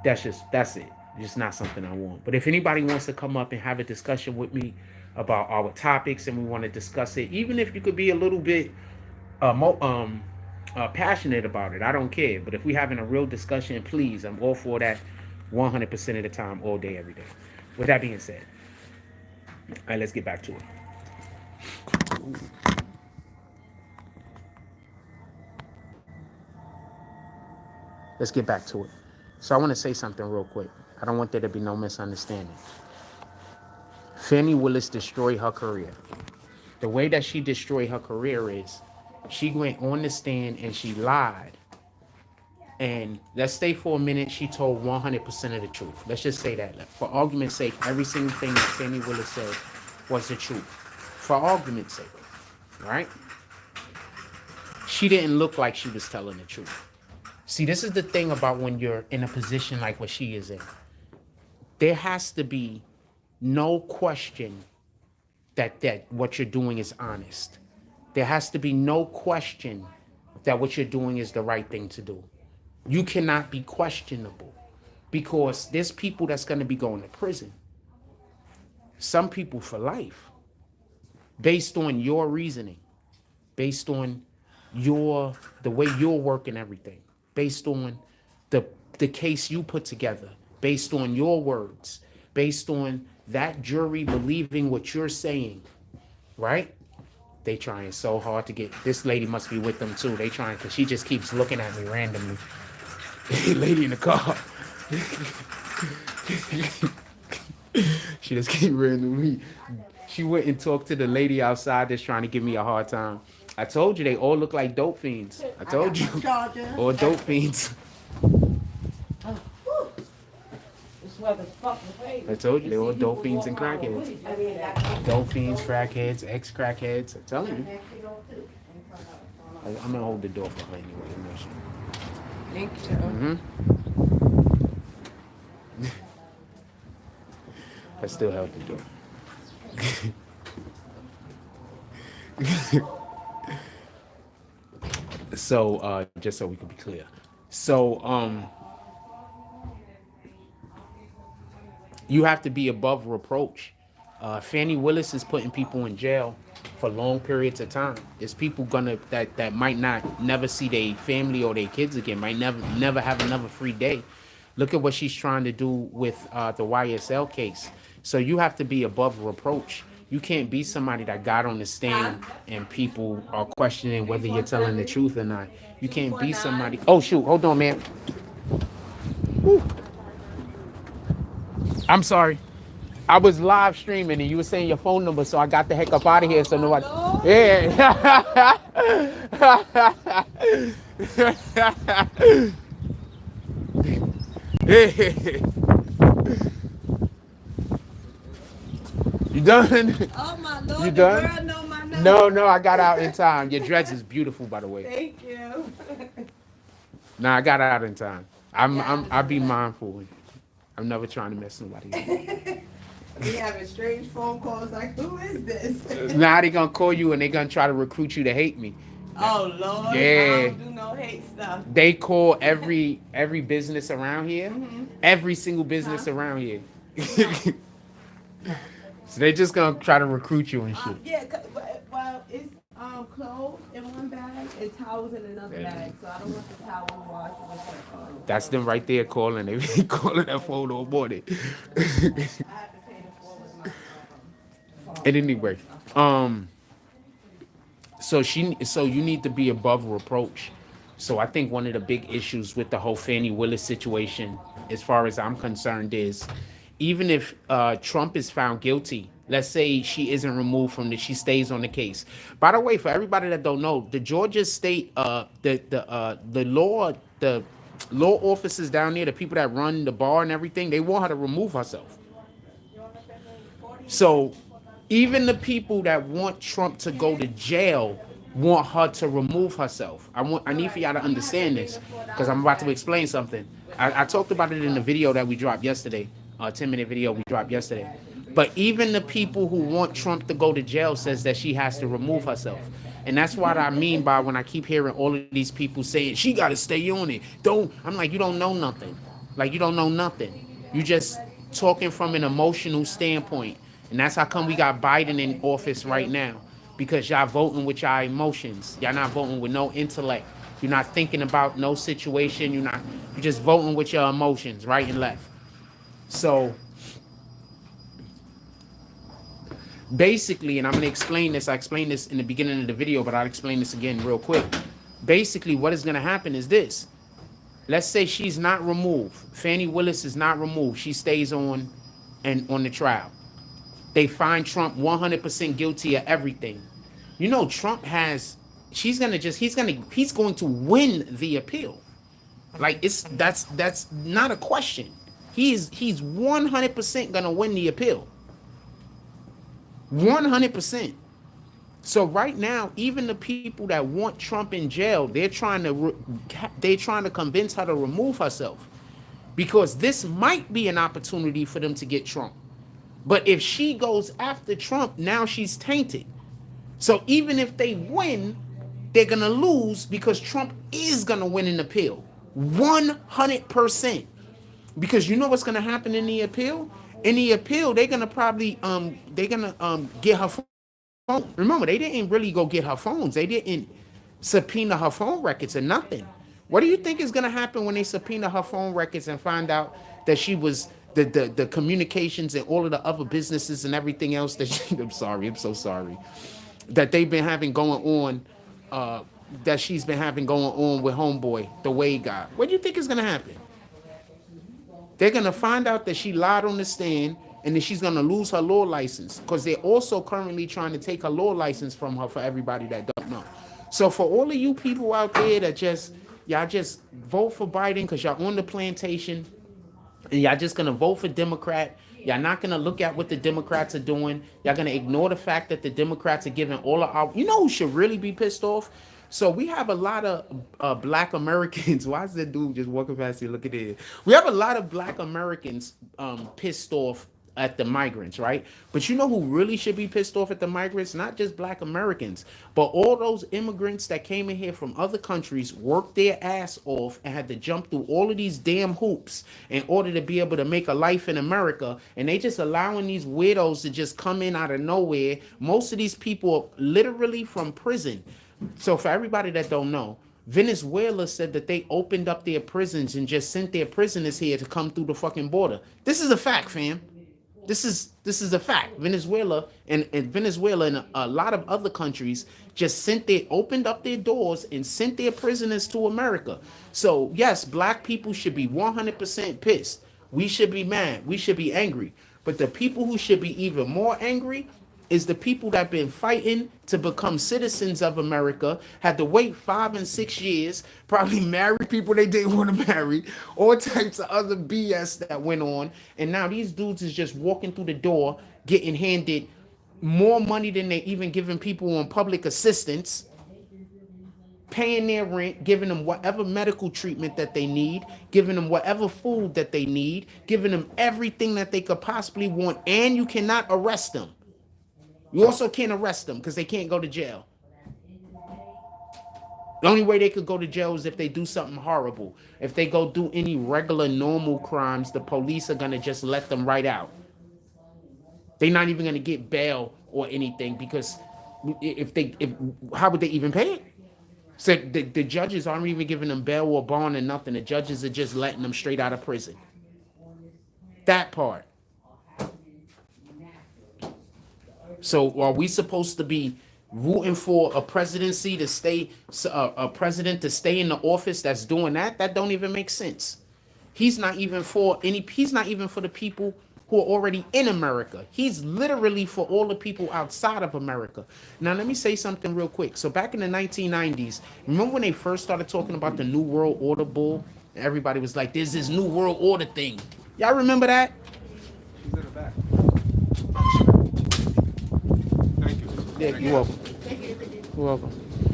That's it. Just not something I want. But if anybody wants to come up and have a discussion with me about our topics and we want to discuss it, even if you could be a little bit passionate about it, I don't care. But if we're having a real discussion, please, I'm all for that 100% of the time, all day, every day. With that being said, all right, let's get back to it. Let's get back to it. So I want to say something real quick. I don't want there to be no misunderstanding. Fani Willis destroyed her career. The way that she destroyed her career is she went on the stand and she lied. And let's say for a minute she told 100% of the truth. Let's just say that. For argument's sake, every single thing that Fani Willis said was the truth. For argument's sake, right? She didn't look like she was telling the truth. See, this is the thing about when you're in a position like what she is in. There has to be no question that what you're doing is honest. There has to be no question that what you're doing is the right thing to do. You cannot be questionable because there's people that's going to be going to prison. Some people for life, based on your reasoning, based on the way you're working everything, based on the case you put together, based on your words, based on that jury believing what you're saying, right? They trying so hard to get, this lady must be with them too. They trying, because she just keeps looking at me randomly. Lady in the car. She just keep randomly. She went and talked to the lady outside that's trying to give me a hard time. I told you they all look like dope fiends. I told you. Charger. All dope fiends. This weather's fucking crazy. I told you they all See people dope fiends and walking around crackheads. with hoodies. Dope fiends, crackheads, ex-crackheads. I'm telling you. I'm gonna hold the door for her anyway. I'm not sure. Thank you. I still held the door. So, just so we can be clear. So, you have to be above reproach. Fani Willis is putting people in jail for long periods of time. There's people that might not never see their family or their kids again, might never have another free day. Look at what she's trying to do with the YSL case. So you have to be above reproach. You can't be somebody that got on the stand and people are questioning whether you're telling the truth or not. You can't be somebody. Oh shoot, hold on, man. Whew. I'm sorry. I was live streaming and you were saying your phone number, so I got the heck up out of here. So nobody. Yeah. You done? Oh my Lord, You the done? girl know my number. No, I got out in time. Your dress is beautiful, by the way. Thank you. Nah, I got out in time. I be mindful. I'm never trying to mess nobody up. We having strange phone calls like, who is this? Now they gonna call you and they gonna try to recruit you to hate me. Oh Lord, Yeah. I don't do no hate stuff. They call every business around here, every single business around here. So they just gonna try to recruit you and shit. Yeah, well, it's clothes in one bag and towels in another Yeah. bag, so I don't want the towel wash with the That's them right there calling. They be calling that phone all morning. I have to pay the floor with my phone. And anyway, so you need to be above reproach. So I think one of the big issues with the whole Fani Willis situation, as far as I'm concerned, is even if Trump is found guilty, let's say she isn't removed from she stays on the case. By the way, for everybody that don't know, the Georgia state, the law officers down there, the people that run the bar and everything, they want her to remove herself. So even the people that want Trump to go to jail want her to remove herself. I need for y'all to understand this because I'm about to explain something. I talked about it in the video that we dropped yesterday, a 10-minute video we dropped yesterday. But even the people who want Trump to go to jail says that she has to remove herself. And that's what I mean by when I keep hearing all of these people saying she got to stay on it. I'm like, you don't know nothing. Like, you don't know nothing. You just talking from an emotional standpoint. And that's how come we got Biden in office right now. Because y'all voting with y'all emotions. Y'all not voting with no intellect. You're not thinking about no situation. You're just voting with your emotions, right and left. So basically, and I'm going to explain this. I explained this in the beginning of the video, but I'll explain this again real quick. Basically, what is going to happen is this. Let's say she's not removed. Fani Willis is not removed. She stays on the trial. They find Trump 100% guilty of everything. You know, Trump he's going to win the appeal. Like that's not a question. He's 100% going to win the appeal. 100%. So right now, even the people that want Trump in jail, they're trying to convince her to remove herself, because this might be an opportunity for them to get Trump. But if she goes after Trump, now she's tainted. So even if they win, they're gonna lose because Trump is gonna win an appeal, 100%. Because you know what's gonna happen in the appeal? In the appeal, they're gonna probably get her phone. Remember, they didn't really go get her phones. They didn't subpoena her phone records or nothing. What do you think is gonna happen when they subpoena her phone records and find out that she was the communications and all of the other businesses and everything else that I'm so sorry, that they've been having going on, that she's been having going on with homeboy, the Wade guy? What do you think is gonna happen? They're gonna find out that she lied on the stand. and then she's gonna lose her law license because they're also currently trying to take her law license from her. For everybody that don't know, so for all of you people out there that y'all just vote for Biden because y'all on the plantation and y'all just gonna vote for Democrat. Y'all not gonna look at what the Democrats are doing. Y'all gonna ignore the fact that the Democrats are giving all of our. You know who should really be pissed off? So we have a lot of Black Americans. Why is that dude just walking past here? Look at it. We have a lot of Black Americans pissed off at the migrants, right? But you know who really should be pissed off at the migrants? Not just Black Americans, but all those immigrants that came in here from other countries, worked their ass off, and had to jump through all of these damn hoops in order to be able to make a life in America. And they just allowing these weirdos to just come in out of nowhere. Most of these people are literally from prison. So for everybody that don't know, Venezuela said that they opened up their prisons and just sent their prisoners here to come through the fucking border. This is a fact, fam. This is a fact. Venezuela and Venezuela and a lot of other countries just opened up their doors and sent their prisoners to America. So yes, Black people should be 100% pissed. We should be mad. We should be angry. But the people who should be even more angry is the people that been fighting to become citizens of America, had to wait 5 and 6 years, probably married people they didn't want to marry, all types of other BS that went on. And now these dudes is just walking through the door, getting handed more money than they even giving people on public assistance, paying their rent, giving them whatever medical treatment that they need, giving them whatever food that they need, giving them everything that they could possibly want, and you cannot arrest them. You also can't arrest them because they can't go to jail. The only way they could go to jail is if they do something horrible. If they go do any regular, normal crimes, the police are going to just let them right out. They're not even going to get bail or anything because how would they even pay it? So the judges aren't even giving them bail or bond or nothing. The judges are just letting them straight out of prison. That part. So are we supposed to be rooting for a presidency to stay, a president to stay in the office that's doing that? That don't even make sense. He's not even for the people who are already in America. He's literally for all the people outside of America. Now, let me say something real quick. So back in the 1990s, remember when they first started talking about the New World Order bull? Everybody was like, there's this New World Order thing. Y'all remember that? She's in the back. Yeah, you're welcome. You're welcome.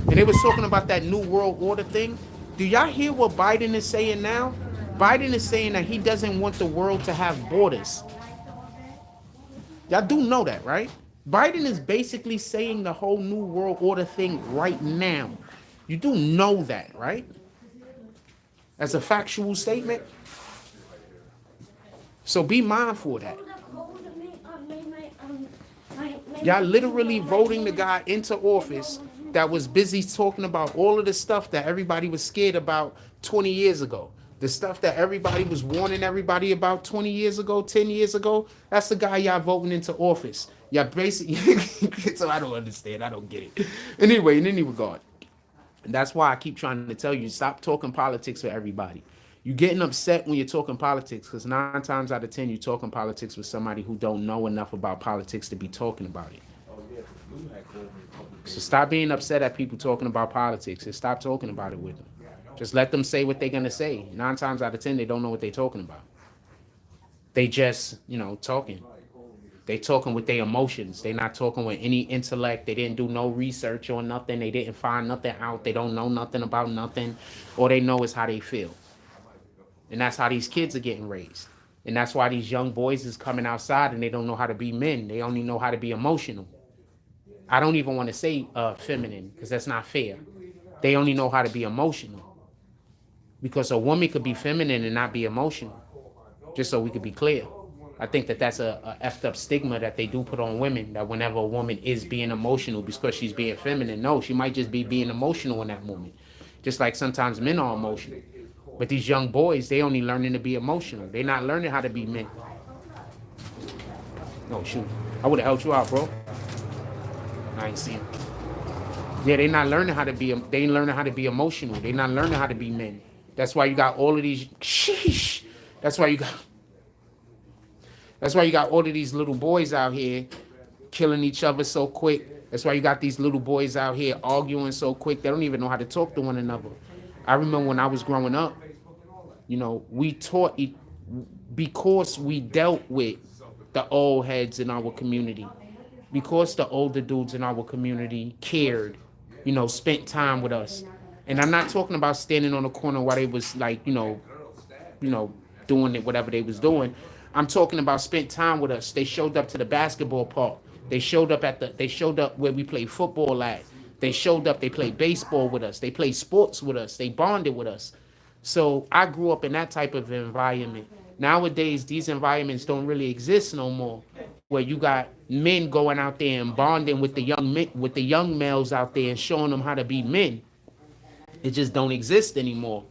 And they was talking about that New World Order thing. Do y'all hear what Biden is saying now? Biden is saying that he doesn't want the world to have borders. Y'all do know that, right? Biden is basically saying the whole New World Order thing right now. You do know that, right? As a factual statement. So be mindful of that. Y'all literally voting the guy into office that was busy talking about all of the stuff that everybody was scared about 20 years ago. The stuff that everybody was warning everybody about 20 years ago, 10 years ago. That's the guy y'all voting into office. Y'all basically, so I don't understand. I don't get it. Anyway, in any regard. And that's why I keep trying to tell you, stop talking politics with everybody. You're getting upset when you're talking politics because 9 times out of 10, you're talking politics with somebody who don't know enough about politics to be talking about it. So stop being upset at people talking about politics and stop talking about it with them. Just let them say what they're going to say. 9 times out of 10, they don't know what they're talking about. They just, talking. They talking with their emotions. They're not talking with any intellect. They didn't do no research on nothing. They didn't find nothing out. They don't know nothing about nothing. All they know is how they feel. And that's how these kids are getting raised. And that's why these young boys is coming outside and they don't know how to be men. They only know how to be emotional. I don't even want to say feminine because that's not fair. They only know how to be emotional. Because a woman could be feminine and not be emotional. Just so we could be clear. I think that that's a effed up stigma that they do put on women, that whenever a woman is being emotional because she's being feminine. No, she might just be being emotional in that moment. Just like sometimes men are emotional. But these young boys, they only learning to be emotional. They're not learning how to be men. No, shoot. I would have helped you out, bro. I ain't seen him. Yeah, they not learning how to be, they ain't learning how to be emotional. They not learning how to be men. That's why you got all of these, sheesh. That's why That's why you got all of these little boys out here killing each other so quick. That's why you got these little boys out here arguing so quick. They don't even know how to talk to one another. I remember when I was growing up, you know, we taught it because we dealt with the old heads in our community, because the older dudes in our community cared, you know, spent time with us. And I'm not talking about standing on the corner while they was like, doing it, whatever they was doing. I'm talking about spent time with us. They showed up to the basketball park. They showed up where we played football at. They showed up, they played baseball with us. They played sports with us. They bonded with us. So I grew up in that type of environment. Nowadays, these environments don't really exist no more, where you got men going out there and bonding with the young men, with the young males out there and showing them how to be men. It just don't exist anymore.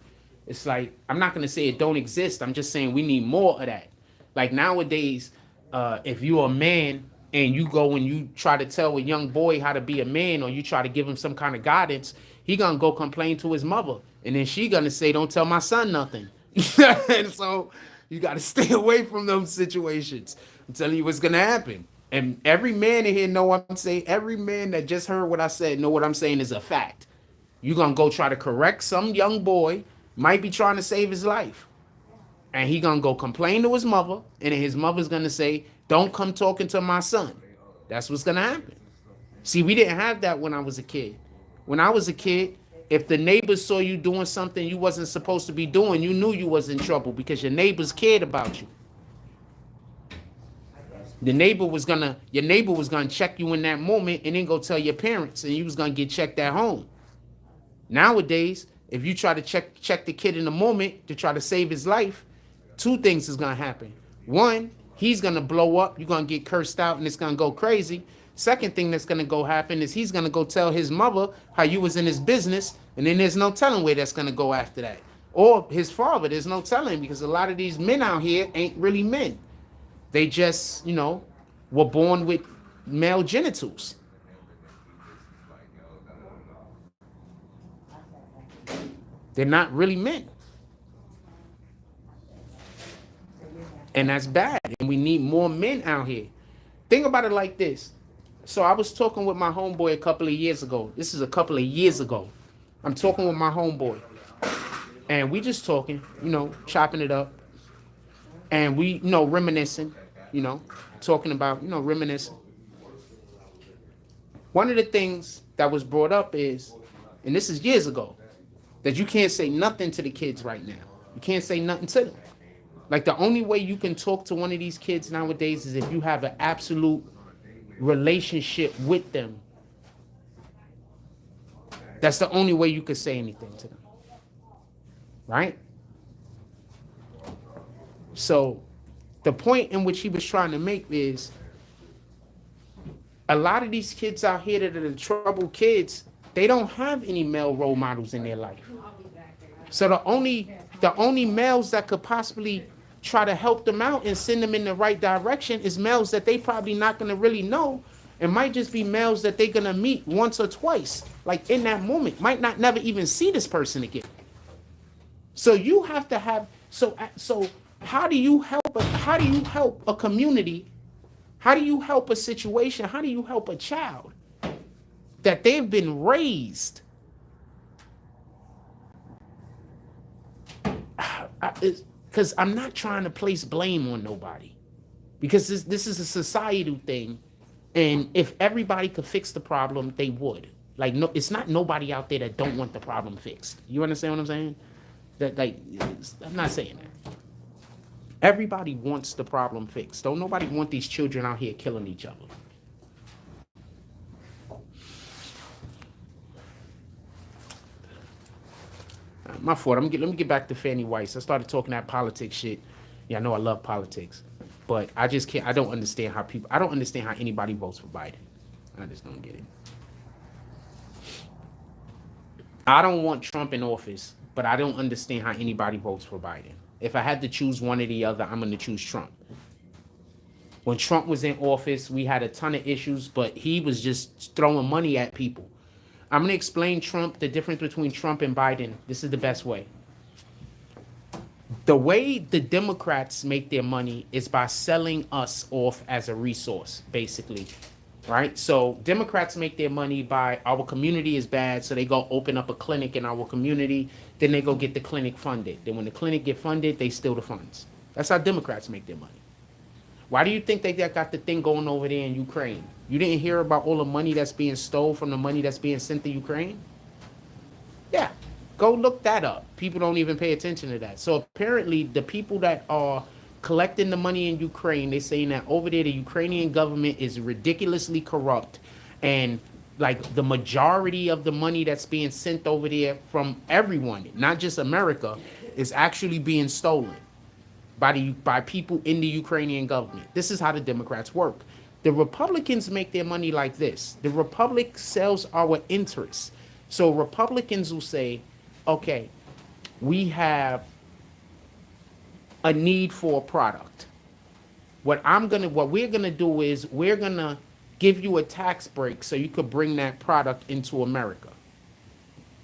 It's like, I'm not gonna say it don't exist. I'm just saying we need more of that. Like nowadays, if you're a man and you go and you try to tell a young boy how to be a man, or you try to give him some kind of guidance, he gonna go complain to his mother, and then she gonna say, "Don't tell my son nothing." And so you gotta stay away from those situations. I'm telling you what's gonna happen. And every man in here know what I'm saying. Every man that just heard what I said know what I'm saying is a fact. You're gonna go try to correct some young boy, might be trying to save his life, and he gonna go complain to his mother, and then his mother's gonna say, "Don't come talking to my son." That's what's gonna happen. See, we didn't have that when I was a kid. When I was a kid, if the neighbors saw you doing something you wasn't supposed to be doing, you knew you was in trouble because your neighbors cared about you. Your neighbor was gonna check you in that moment and then go tell your parents, and you was gonna get checked at home. Nowadays, if you try to check the kid in the moment to try to save his life, two things is gonna happen. One, he's gonna blow up, you're gonna get cursed out, and it's gonna go crazy. Second thing that's gonna go happen is he's gonna go tell his mother how you was in his business, and then there's no telling where that's gonna go after that. Or his father, there's no telling, because a lot of these men out here ain't really men. They just, were born with male genitals. They're not really men. And that's bad. And we need more men out here. Think about it like this. So I was talking with my homeboy a couple of years ago. This is a couple of years ago. I'm talking with my homeboy. And we just talking, chopping it up. And we, reminiscing, talking about, reminiscing. One of the things that was brought up is, and this is years ago, that you can't say nothing to the kids right now. You can't say nothing to them. Like, the only way you can talk to one of these kids nowadays is if you have an absolute relationship with them. That's the only way you could say anything to them. Right? So, the point in which he was trying to make is, a lot of these kids out here that are the troubled kids, they don't have any male role models in their life. So the only males that could possibly try to help them out and send them in the right direction is males that they probably not going to really know. It might just be males that they're going to meet once or twice, like in that moment, might not never even see this person again. So you have to have, so how do you help a community? How do you help a situation? How do you help a child that they've been raised? Because I'm not trying to place blame on nobody, because this is a societal thing, and if everybody could fix the problem, they would. Like, no, it's not nobody out there that don't want the problem fixed. You understand what I'm saying? That, like, I'm not saying that. Everybody wants the problem fixed. Don't nobody want these children out here killing each other. My fault. Let me get back to Fani Willis. I started talking that politics shit. Yeah, I know I love politics, but I just can't. I don't understand how anybody votes for Biden. I just don't get it. I don't want Trump in office, but I don't understand how anybody votes for Biden. If I had to choose one or the other, I'm going to choose Trump. When Trump was in office, we had a ton of issues, but he was just throwing money at people. I'm going to explain the difference between Trump and Biden. This is the best way. The way the Democrats make their money is by selling us off as a resource, basically. Right? So Democrats make their money by our community is bad, so they go open up a clinic in our community, then they go get the clinic funded. Then when the clinic get funded, they steal the funds. That's how Democrats make their money. Why do you think they got the thing going over there in Ukraine? You didn't hear about all the money that's being stole from the money that's being sent to Ukraine? Yeah, go look that up. People don't even pay attention to that. So apparently the people that are collecting the money in Ukraine, they're saying that over there the Ukrainian government is ridiculously corrupt, and like the majority of the money that's being sent over there from everyone, not just America, is actually being stolen by people in the Ukrainian government. This is how the Democrats work. The Republicans make their money like this. The Republic sells our interests. So Republicans will say, okay, we have a need for a product. What we're gonna do is we're gonna give you a tax break so you could bring that product into America.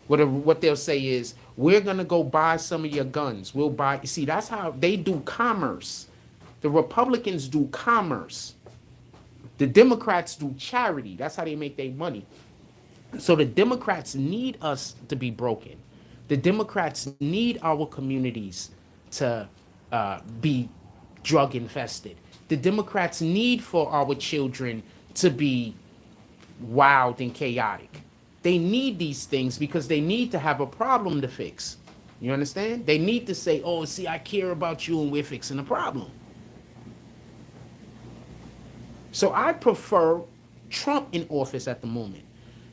What they'll say is, we're gonna go buy some of your guns. We'll buy. See, that's how they do commerce. The Republicans do commerce. The Democrats do charity. That's how they make their money. So the Democrats need us to be broken. The Democrats need our communities to be drug infested. The Democrats need for our children to be wild and chaotic. They need these things because they need to have a problem to fix. You understand? They need to say, oh, see, I care about you and we're fixing the problem. So I prefer Trump in office at the moment,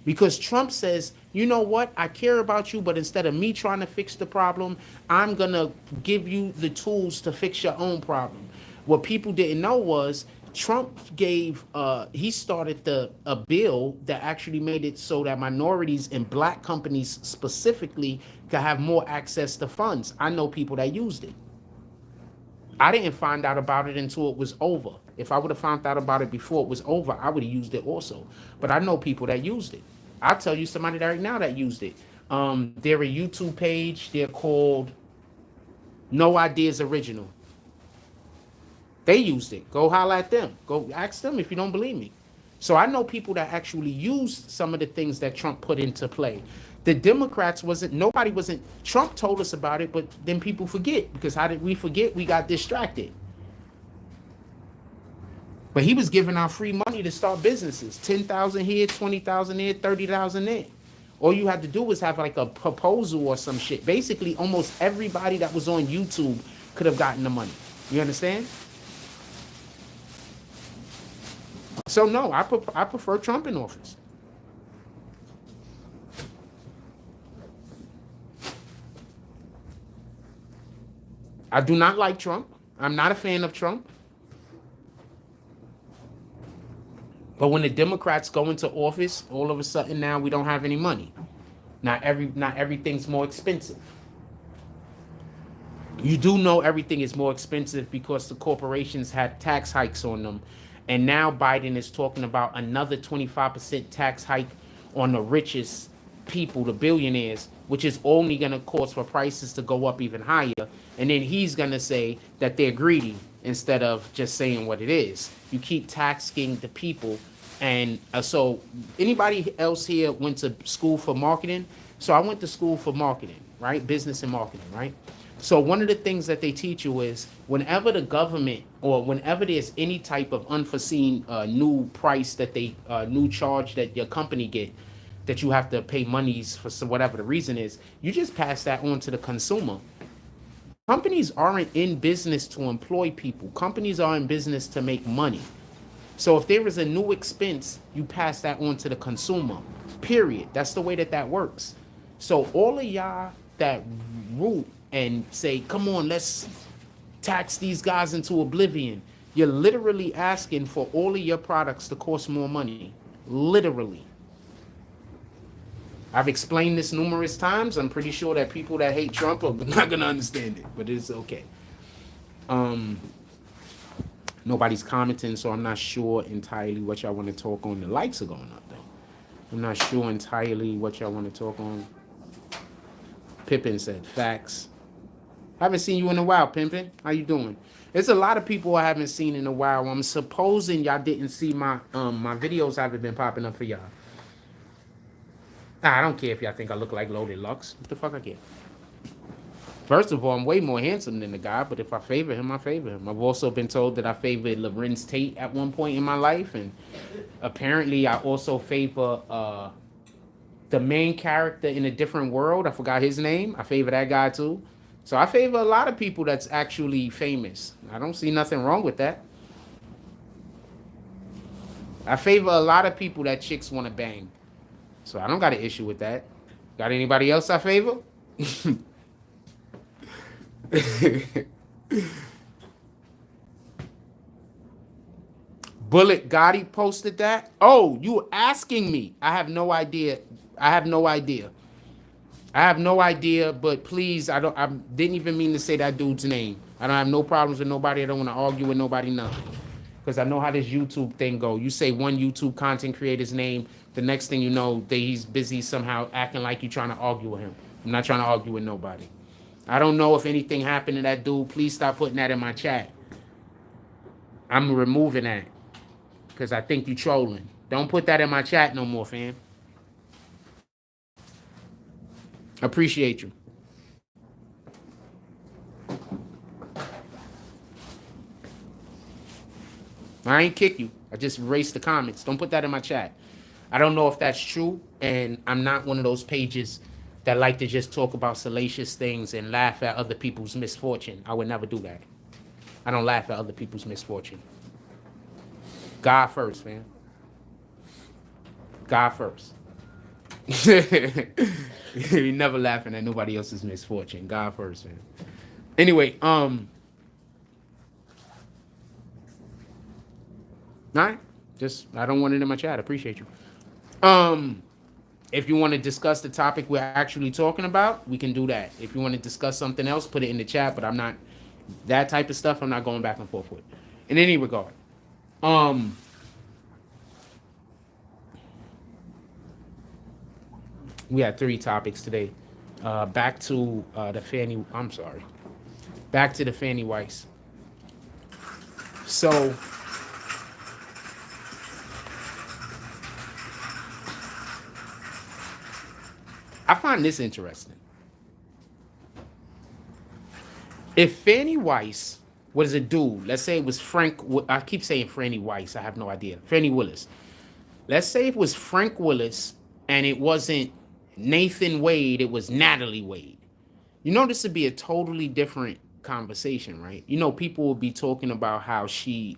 because Trump says, you know what, I care about you, but instead of me trying to fix the problem, I'm going to give you the tools to fix your own problem. What people didn't know was Trump he started a bill that actually made it so that minorities and black companies specifically could have more access to funds. I know people that used it. I didn't find out about it until it was over. If I would have found out about it before it was over, I would have used it also. But I know people that used it. I'll tell you somebody right now that used it. They're a YouTube page. They're called No Ideas Original. They used it. Go holler at them. Go ask them if you don't believe me. So I know people that actually used some of the things that Trump put into play. The Democrats Trump told us about it, but then people forget, because how did we forget? We got distracted. But he was giving out free money to start businesses. 10,000 here, 20,000 there, 30,000 there. All you had to do was have like a proposal or some shit. Basically, almost everybody that was on YouTube could have gotten the money. You understand? So no, I prefer Trump in office. I do not like Trump. I'm not a fan of Trump. But when the Democrats go into office, all of a sudden now we don't have any money. Not everything's more expensive. You do know everything is more expensive because the corporations had tax hikes on them. And now Biden is talking about another 25% tax hike on the richest people, the billionaires, which is only going to cause for prices to go up even higher. And then he's going to say that they're greedy instead of just saying what it is. You keep taxing the people. And so anybody else here went to school for marketing? So I went to school for marketing, right? Business and marketing, right? So one of the things that they teach you is whenever the government or whenever there's any type of unforeseen new price that new charge that your company get, that you have to pay monies for whatever the reason is, you just pass that on to the consumer. Companies aren't in business to employ people. Companies are in business to make money. So if there is a new expense, you pass that on to the consumer, period. That's the way that works. So all of y'all that root and say, come on, let's tax these guys into oblivion, you're literally asking for all of your products to cost more money. Literally. I've explained this numerous times. I'm pretty sure that people that hate Trump are not going to understand it, but it's okay. Nobody's commenting, so I'm not sure entirely what y'all want to talk on. The likes are going up, though. I'm not sure entirely what y'all want to talk on. Pippin said facts. Haven't seen you in a while, Pimpin'. How you doing? There's a lot of people I haven't seen in a while. I'm supposing y'all didn't see my videos haven't been popping up for y'all. I don't care if y'all think I look like Loaded Lux. What the fuck I care? First of all, I'm way more handsome than the guy, but if I favor him, I favor him. I've also been told that I favored Lorenz Tate at one point in my life, and apparently I also favor the main character in A Different World. I forgot his name. I favor that guy too. So I favor a lot of people that's actually famous. I don't see nothing wrong with that. I favor a lot of people that chicks want to bang. So I don't got an issue with that. Got anybody else I favor? Bullet Gotti posted that. Oh, you were asking me. I have no idea. I have no idea. I have no idea, but please, I didn't even mean to say that dude's name. I don't have no problems with nobody. I don't want to argue with nobody, nothing. Because I know how this YouTube thing go. You say one YouTube content creator's name, the next thing you know, he's busy somehow acting like you're trying to argue with him. I'm not trying to argue with nobody. I don't know if anything happened to that dude. Please stop putting that in my chat. I'm removing that. Because I think you trolling. Don't put that in my chat no more, fam. Appreciate you. I ain't kick you. I just erased the comments. Don't put that in my chat. I don't know if that's true, and I'm not one of those pages that like to just talk about salacious things and laugh at other people's misfortune. I would never do that. I don't laugh at other people's misfortune. God first, man. God first. You're never laughing at nobody else's misfortune. God first, man. Anyway, all right. Just I don't want it in my chat. I appreciate you. If you want to discuss the topic we're actually talking about, we can do that. If you want to discuss something else, put it in the chat. But I'm not that type of stuff. I'm not going back and forth with. In any regard, we had 3 topics today. Back to the Fani. I'm sorry. Back to the Fani Weiss. So. I find this interesting. If Fani Weiss was a dude, let's say it was Frank, I keep saying Fani Weiss, I have no idea. Fani Willis. Let's say it was Frank Willis and it wasn't Nathan Wade, it was Natalie Wade. You know, this would be a totally different conversation, right? You know, people will be talking about how sheesh.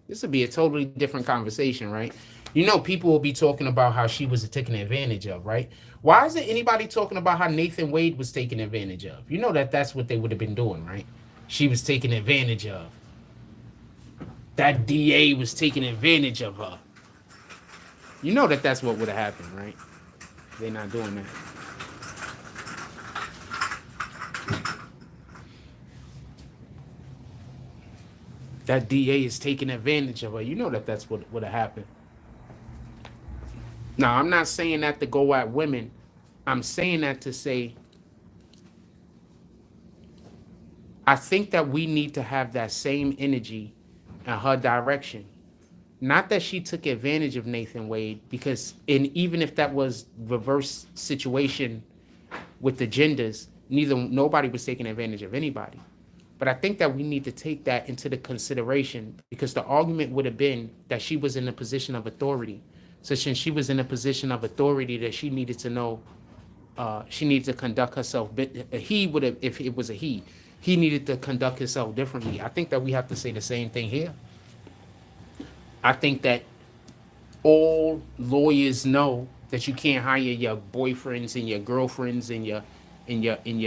This would be a totally different conversation, right? You know, people will be talking about how she was taken advantage of, right? Why isn't anybody talking about how Nathan Wade was taken advantage of? You know that that's what they would have been doing, right? She was taken advantage of. That DA was taking advantage of her. You know that that's what would have happened, right? They're not doing that. That DA is taking advantage of her. You know that that's what would have happened. Now, I'm not saying that to go at women. I'm saying that to say, I think that we need to have that same energy in her direction. Not that she took advantage of Nathan Wade, because even if that was reverse situation with the genders, nobody was taking advantage of anybody. But I think that we need to take that into the consideration, because the argument would have been that she was in a position of authority. So since she was in a position of authority, that she needed to know, she needed to conduct herself. He would have, if it was a he needed to conduct himself differently. I think that we have to say the same thing here. I think that all lawyers know that you can't hire your boyfriends and your girlfriends and your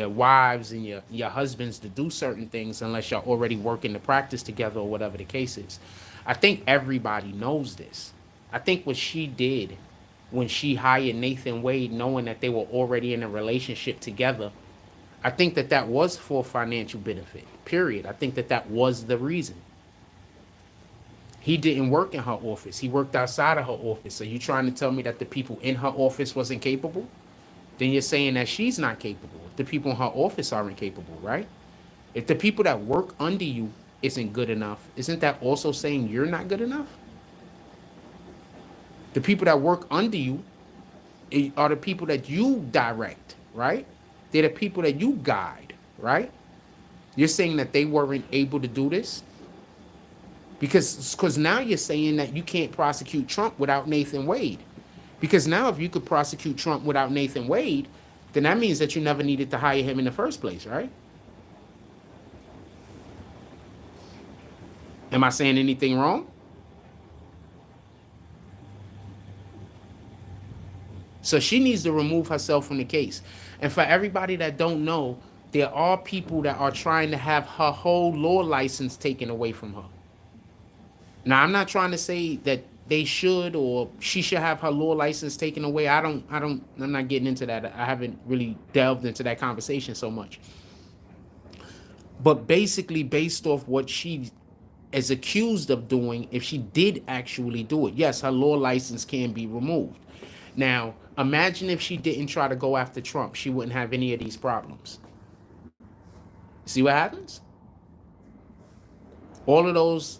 wives and your husbands to do certain things unless you're already working the practice together or whatever the case is. I think everybody knows this. I think what she did when she hired Nathan Wade, knowing that they were already in a relationship together, I think that that was for financial benefit, period. I think that that was the reason. He didn't work in her office. He worked outside of her office. So you trying to tell me that the people in her office wasn't capable? then you're saying that she's not capable. If the people in her office aren't capable, right? If the people that work under you isn't good enough, isn't that also saying you're not good enough? The people that work under you are the people that you direct, right? They're the people that you guide, right? You're saying that they weren't able to do this? Because now you're saying that you can't prosecute Trump without Nathan Wade. Because now if you could prosecute Trump without Nathan Wade, then that means that you never needed to hire him in the first place, right? Am I saying anything wrong? So she needs to remove herself from the case. And for everybody that don't know, there are people that are trying to have her whole law license taken away from her. Now, I'm not trying to say that they should or she should have her law license taken away. I'm not getting into that. I haven't really delved into that conversation so much. But basically, based off what she is accused of doing, if she did actually do it, yes, her law license can be removed. Now, imagine if she didn't try to go after Trump, she wouldn't have any of these problems. See what happens? All of those,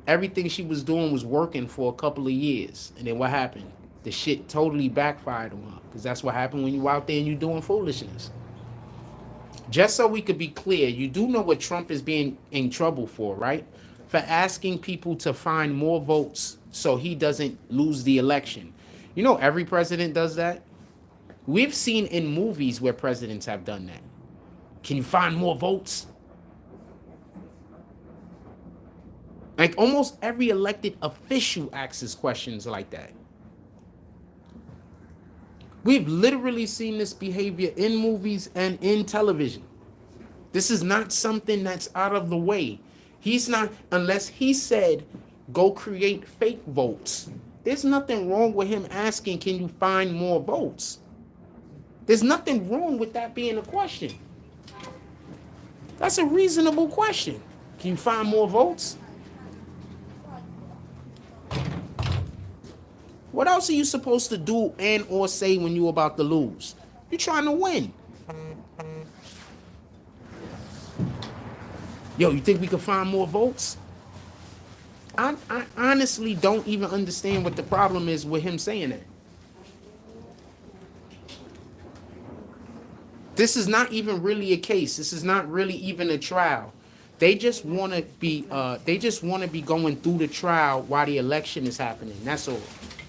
everything she was doing was working for a couple of years. And then what happened? The shit totally backfired on her. Because that's what happened when you out there and you doing foolishness. Just so we could be clear, you do know what Trump is being in trouble for, right? For asking people to find more votes so he doesn't lose the election. You know, every president does that. We've seen in movies where presidents have done that. Can you find more votes? Like almost every elected official asks questions like that. We've literally seen this behavior in movies and in television. This is not something that's out of the way. He's not, unless he said, go create fake votes. There's nothing wrong with him asking, can you find more votes? There's nothing wrong with that being a question. That's a reasonable question. Can you find more votes? What else are you supposed to do and or say when you're about to lose? You're trying to win. Yo, you think we can find more votes? I honestly don't even understand what the problem is with him saying that. This is not even really a case. This is not really even a trial. They just want to be going through the trial while the election is happening. That's all.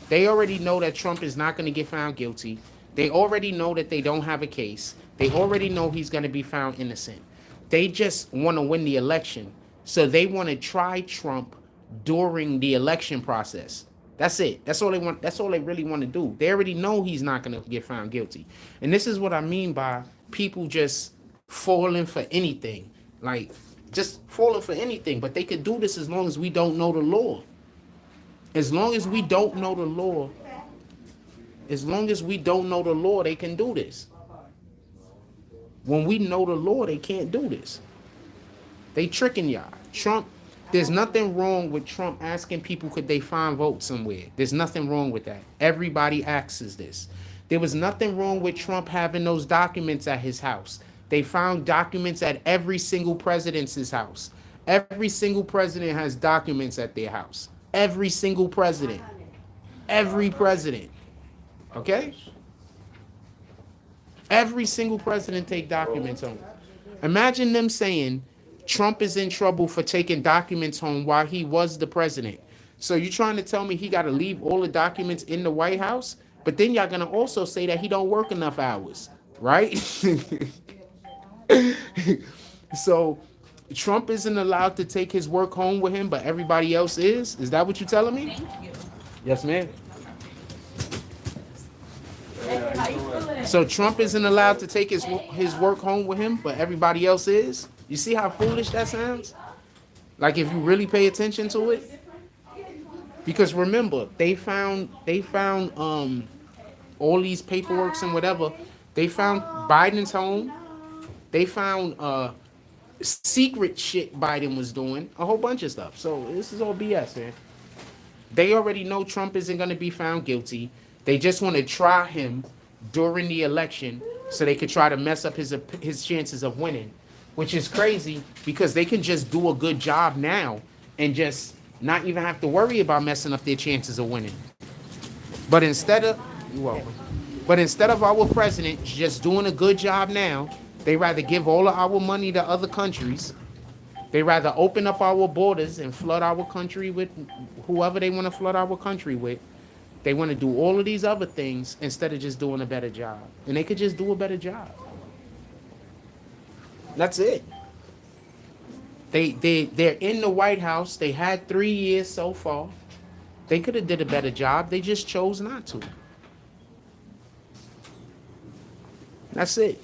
They already know that Trump is not going to get found guilty. They already know that they don't have a case. They already know he's going to be found innocent. They just want to win the election. So they want to try Trump during the election process. That's it. That's all they want. That's all they really want to do. They already know he's not going to get found guilty. And this is what I mean by people just falling for anything. Like, just falling for anything. But they could do this as long as we don't know the law. As long as we don't know the law, they can do this. When we know the law, they can't do this. They tricking y'all. Trump, there's nothing wrong with Trump asking people could they find votes somewhere. There's nothing wrong with that. Everybody asks this. There was nothing wrong with Trump having those documents at his house. They found documents at every single president's house. Every single president has documents at their house. Every single president. Every president. Okay? Every single president take documents home. Imagine them saying Trump is in trouble for taking documents home while he was the president. So you're trying to tell me he got to leave all the documents in the White House? But then y'all going to also say that he don't work enough hours, right? So Trump isn't allowed to take his work home with him, but everybody else is? Is that what you're telling me? Thank you. Yes, ma'am. So Trump isn't allowed to take his work home with him, but everybody else is? You see how foolish that sounds? Like if you really pay attention to it? Because remember, they found all these paperworks and whatever. They found Biden's home. They found secret shit Biden was doing, a whole bunch of stuff. So this is all BS, man. They already know Trump isn't going to be found guilty. They just want to try him during the election so they could try to mess up his chances of winning, which is crazy because they can just do a good job now and just not even have to worry about messing up their chances of winning. But instead of well, but instead of our president just doing a good job now, they rather give all of our money to other countries. They rather open up our borders and flood our country with whoever they want to flood our country with. They want to do all of these other things instead of just doing a better job. And they could just do a better job. That's it. They're in the White House. They had 3 years so far. They could have did a better job. They just chose not to. That's it.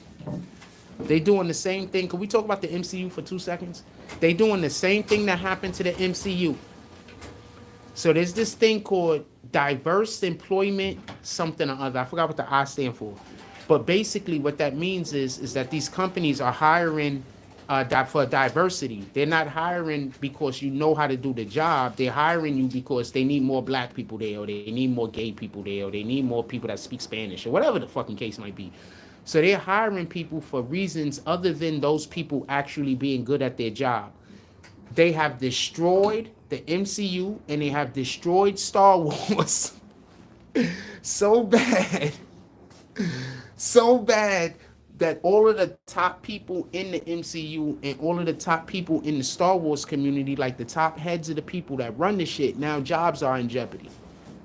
They doing the same thing. Can we talk about the MCU for 2 seconds? They doing the same thing that happened to the MCU. So there's this thing called diverse employment something or other. I forgot what the I stand for. But basically what that means is that these companies are hiring for diversity. They're not hiring because you know how to do the job. They're hiring you because they need more black people there, or they need more gay people there, or they need more people that speak Spanish, or whatever the fucking case might be. So they're hiring people for reasons other than those people actually being good at their job. They have destroyed the MCU and they have destroyed Star Wars so bad, so bad that all of the top people in the MCU and all of the top people in the Star Wars community, like the top heads of the people that run the shit, now jobs are in jeopardy.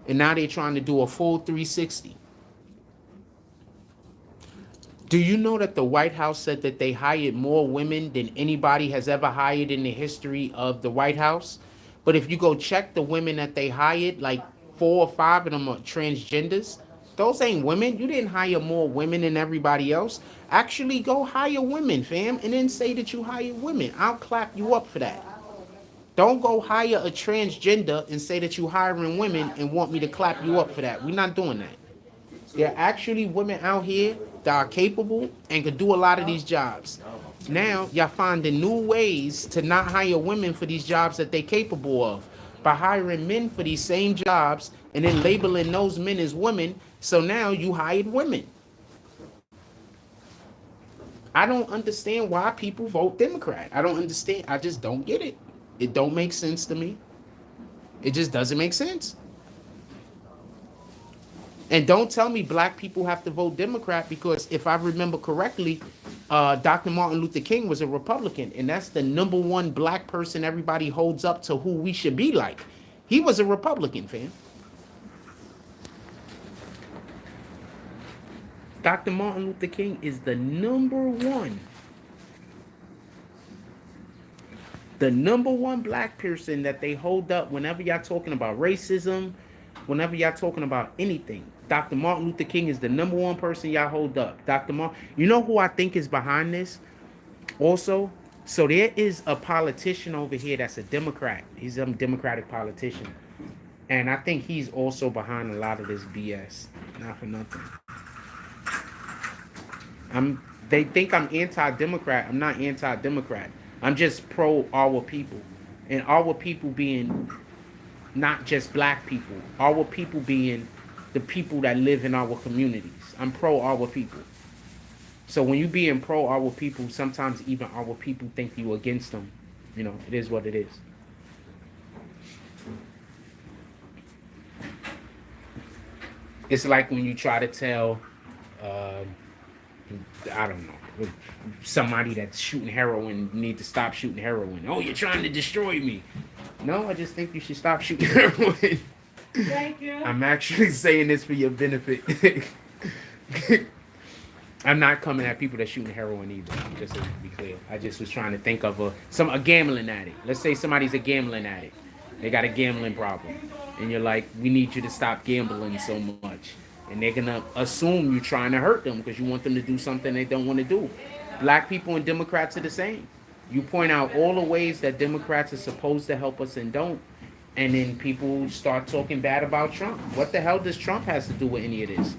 And now they're trying to do a full 360. Do you know that the White House said that they hired more women than anybody has ever hired in the history of the White House? But if you go check the women that they hired, like 4 or 5 of them are transgenders. Those ain't women. You didn't hire more women than everybody else. Actually, go hire women, fam, and then say that you hired women. I'll clap you up for that. Don't go hire a transgender and say that you hiring women and want me to clap you up for that. We're not doing that. There are actually women out here that are capable and can do a lot of these jobs. Now, y'all finding new ways to not hire women for these jobs that they're capable of by hiring men for these same jobs and then labeling those men as women. So now you hired women. I don't understand why people vote Democrat. I don't understand. I just don't get it. It don't make sense to me. It just doesn't make sense. And don't tell me black people have to vote Democrat, because if I remember correctly, Dr. Martin Luther King was a Republican, and that's the #1 black person everybody holds up to who we should be like. He was a Republican, fam. Dr. Martin Luther King is the #1. The #1 black person that they hold up whenever y'all talking about racism, whenever y'all talking about anything. Dr. Martin Luther King is the #1 person y'all hold up. Dr. Martin, you know who I think is behind this also? So there is a politician over here that's a Democrat. He's a Democratic politician. And I think he's also behind a lot of this BS. Not for nothing. They think I'm anti-Democrat. I'm not anti-Democrat. I'm just pro our people. And our people being not just black people. Our people being the people that live in our communities. I'm pro our people. So when you being pro our people, sometimes even our people think you against them. You know, it is what it is. It's like when you try to tell, I don't know, somebody that's shooting heroin need to stop shooting heroin. Oh, you're trying to destroy me. No, I just think you should stop shooting heroin. Thank you. I'm actually saying this for your benefit. I'm not coming at people that shooting heroin either, just to be clear. I just was trying to think of a gambling addict. Let's say somebody's a gambling addict. They got a gambling problem. And you're like, we need you to stop gambling so much. And they're going to assume you're trying to hurt them because you want them to do something they don't want to do. Black people and Democrats are the same. You point out all the ways that Democrats are supposed to help us and don't. And then people start talking bad about Trump. What the hell does Trump has to do with any of this?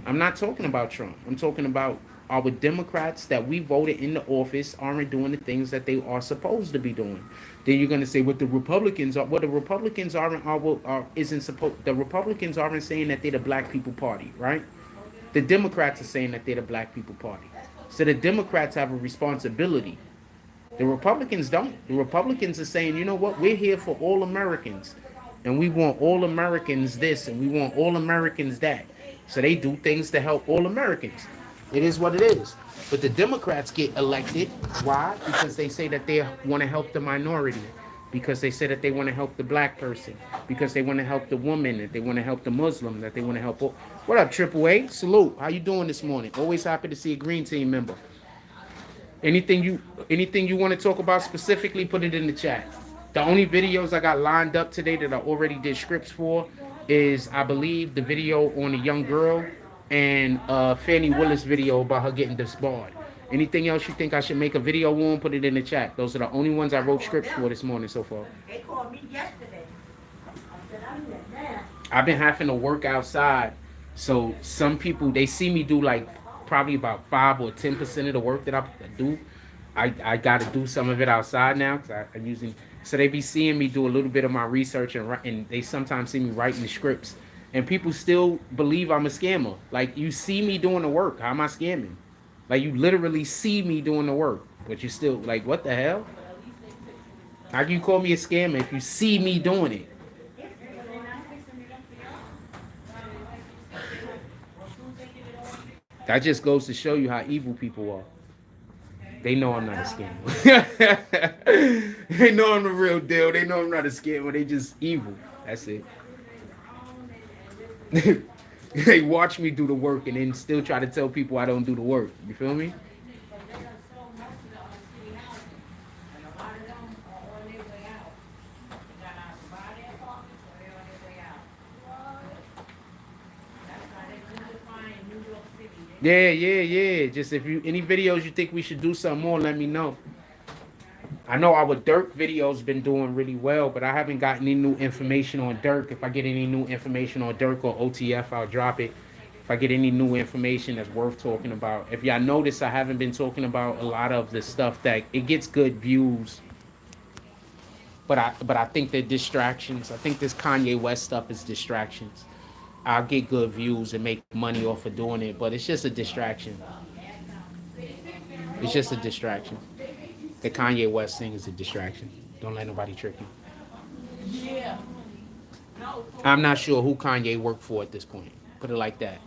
I'm not talking about Trump. I'm talking about our Democrats that we voted in the office aren't doing the things that they are supposed to be doing. Then you're going to say what the Republicans are. What the Republicans isn't supposed. The Republicans aren't saying that they're the black people party, right? The Democrats are saying that they're the Black People Party. So the Democrats have a responsibility. The Republicans don't. The Republicans are saying, you know what, we're here for all Americans. And we want all Americans this and we want all Americans that. So they do things to help all Americans. It is what it is. But the Democrats get elected. Why? Because they say that they want to help the minority. Because they say that they want to help the black person. Because they want to help the woman. That they want to help the Muslim. That they want to help all. What up, Triple A? Salute. How you doing this morning? Always happy to see a Green Team member. Anything you want to talk about specifically, put it in the chat. The only videos I got lined up today that I already did scripts for is, I believe, the video on a young girl and Fani Willis video about her getting disbarred. Anything else you think I should make a video on, put it in the chat. Those are the only ones I wrote scripts for this morning so far. They called me yesterday. I said, I'm there. I've been having to work outside, so some people, they see me do like probably about 5 or 10% of the work that I do. I got to do some of it outside now because I usually, so they be seeing me do a little bit of my research and they sometimes see me writing the scripts, and people still believe I'm a scammer. Like, you see me doing the work, how am I scamming? Like, you literally see me doing the work, but you still like, what the hell? How can you call me a scammer if you see me doing it? That just goes to show you how evil people are. They know I'm not a scammer. They know I'm the real deal. They know I'm not a scammer. They just evil. That's it. They watch me do the work and then still try to tell people I don't do the work. You feel me? Yeah. Just if you any videos you think we should do something more, let me know. I know our Dirk video's been doing really well, but I haven't gotten any new information on Dirk. If I get any new information on Dirk or OTF, I'll drop it. If I get any new information that's worth talking about. If y'all notice, I haven't been talking about a lot of the stuff that it gets good views. But I think they're distractions. I think this Kanye West stuff is distractions. I'll get good views and make money off of doing it, but it's just a distraction. It's just a distraction. The Kanye West thing is a distraction. Don't let nobody trick you. I'm not sure who Kanye worked for at this point. Put it like that.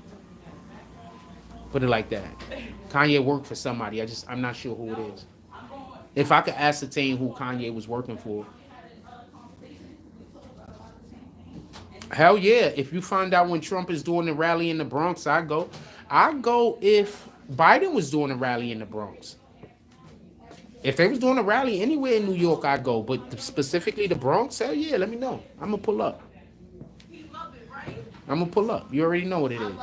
Kanye worked for somebody. I'm not sure who it is. If I could ascertain who Kanye was working for. Hell yeah. If you find out when Trump is doing the rally in the Bronx, I go. I go if Biden was doing a rally in the Bronx. If they was doing a rally anywhere in New York, I go. But specifically the Bronx, hell yeah, let me know. I'm going to pull up. You already know what it is.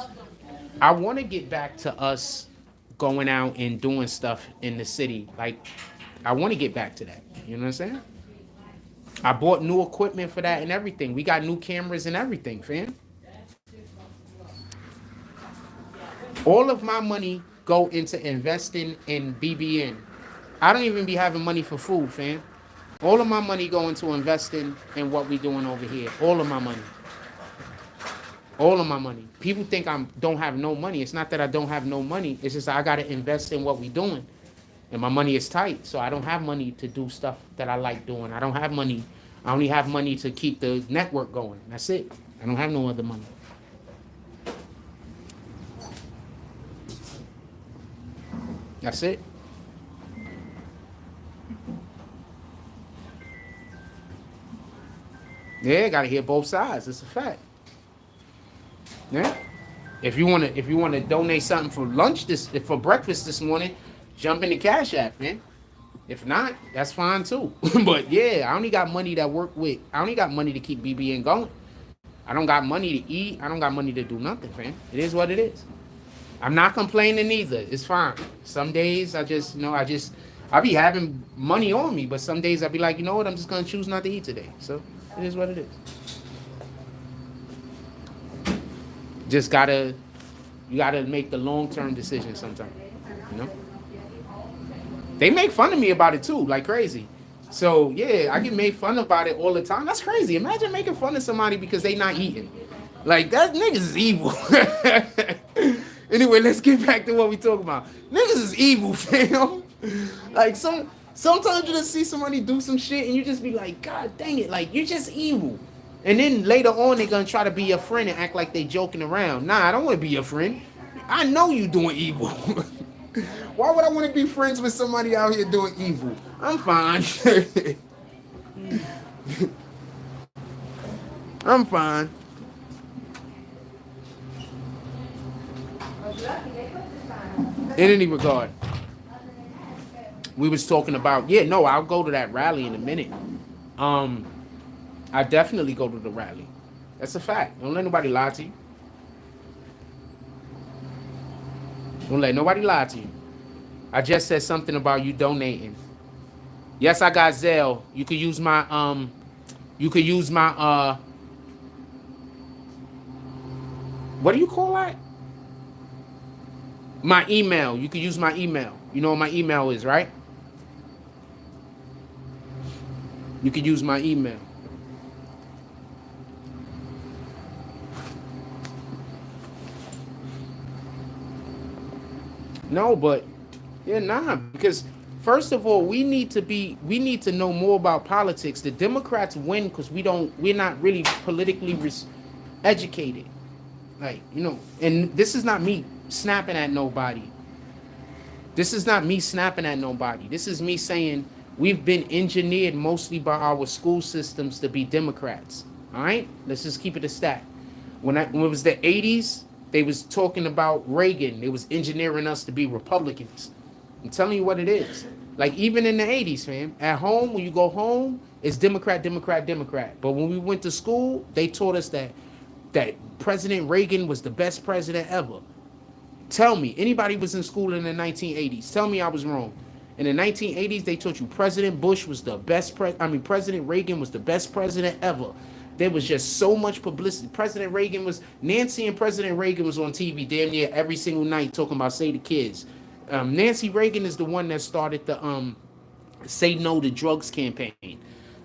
I want to get back to us going out and doing stuff in the city. Like, I want to get back to that. You know what I'm saying? I bought new equipment for that and everything. We got new cameras and everything, fam. All of my money go into investing in BBN. I don't even be having money for food, fam. All of my money go into investing in what we doing over here. All of my money. People think I don't have no money. It's not that I don't have no money. It's just I got to invest in what we doing. And my money is tight, so I don't have money to do stuff that I like doing. I don't have money. I only have money to keep the network going. That's it. I don't have no other money. That's it. Yeah, gotta hear both sides. It's a fact. Yeah. If you wanna donate something for lunch for breakfast this morning, jump in the Cash App, man. If not, that's fine too. But yeah, I only got money to work with. I only got money to keep BBN going. I don't got money to eat. I don't got money to do nothing, man. It is what it is. I'm not complaining either. It's fine. Some days I be having money on me, but some days I be like, you know what? I'm just gonna choose not to eat today. So it is what it is. You gotta make the long-term decision sometimes, you know? They make fun of me about it too, like crazy. So yeah, I get made fun about it all the time. That's crazy. Imagine making fun of somebody because they not eating. Like, that niggas is evil. Anyway, let's get back to what we talking about. Niggas is evil, fam. Like sometimes you just see somebody do some shit and you just be like, God dang it, like you're just evil. And then later on they're gonna try to be your friend and act like they joking around. Nah, I don't want to be your friend. I know you doing evil. Why would I want to be friends with somebody out here doing evil? I'm fine. I'm fine. In any regard, we was talking about, yeah, no, I'll go to that rally in a minute. I definitely go to the rally. That's a fact. Don't let nobody lie to you. Don't let nobody lie to you. I just said something about you donating. Yes, I got Zelle. You could use my what do you call that? My email. You could use my email. You know what my email is, right? You could use my email. No, but yeah, nah, because first of all, we need to know more about politics. The Democrats win because we're not really politically educated. Like, you know, and this is not me snapping at nobody. This is not me snapping at nobody. This is me saying we've been engineered mostly by our school systems to be Democrats. All right? Let's just keep it a stat. When it was the 80s, they was talking about Reagan. They was engineering us to be Republicans. I'm telling you what it is. Like, even in the 80s, fam, at home, when you go home, it's Democrat, Democrat, Democrat. But when we went to school, they taught us that President Reagan was the best president ever. Tell me, anybody was in school in the 1980s, tell me I was wrong. In the 1980s, they taught you President Bush was the best President Reagan was the best president ever. There was just so much publicity. Nancy and President Reagan was on TV damn near every single night talking about Say the Kids. Nancy Reagan is the one that started the Say No to Drugs campaign.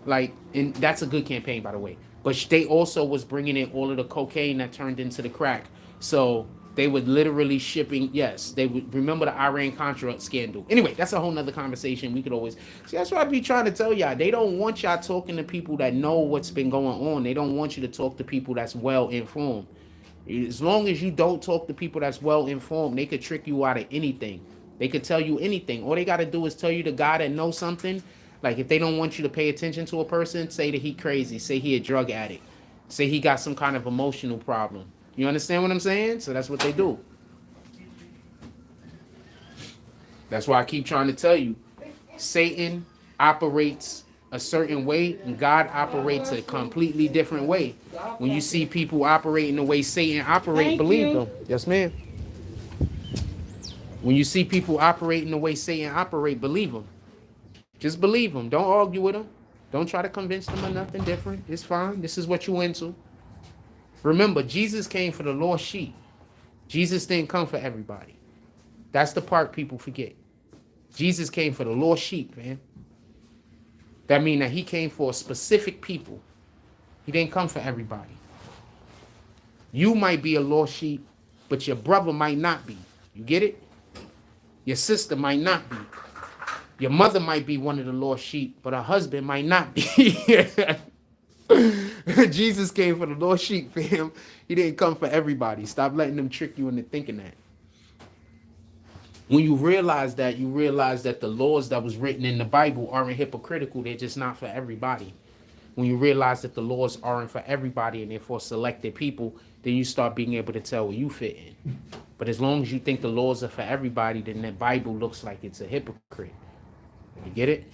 Like, and that's a good campaign, by the way. But they also was bringing in all of the cocaine that turned into the crack. So they would literally shipping, yes, they would remember the Iran-Contra scandal. Anyway, that's a whole nother conversation. We could always, see, that's what I be trying to tell y'all. They don't want y'all talking to people that know what's been going on. They don't want you to talk to people that's well-informed. As long as you don't talk to people that's well-informed, they could trick you out of anything. They could tell you anything. All they got to do is tell you the guy that knows something. Like, if they don't want you to pay attention to a person, say that he crazy. Say he a drug addict. Say he got some kind of emotional problem. You understand what I'm saying? So that's what they do. That's why I keep trying to tell you. Satan operates a certain way, and God operates a completely different way. When you see people operating the way Satan operates, believe them. Yes, ma'am. When you see people operating the way Satan operates, believe them. Just believe them. Don't argue with them. Don't try to convince them of nothing different. It's fine. This is what you into. Remember, Jesus came for the lost sheep. Jesus didn't come for everybody. That's the part people forget. Jesus came for the lost sheep, man. That means that he came for specific people. He didn't come for everybody. You might be a lost sheep, but your brother might not be. You get it? Your sister might not be. Your mother might be one of the lost sheep, but her husband might not be. Jesus came for the lost sheep, fam. He didn't come for everybody. Stop letting them trick you into thinking that. When you realize that, you realize that the laws that was written in the Bible aren't hypocritical. They're just not for everybody. When you realize that the laws aren't for everybody and they're for selected people, then you start being able to tell where you fit in. But as long as you think the laws are for everybody, then the Bible looks like it's a hypocrite. You get it?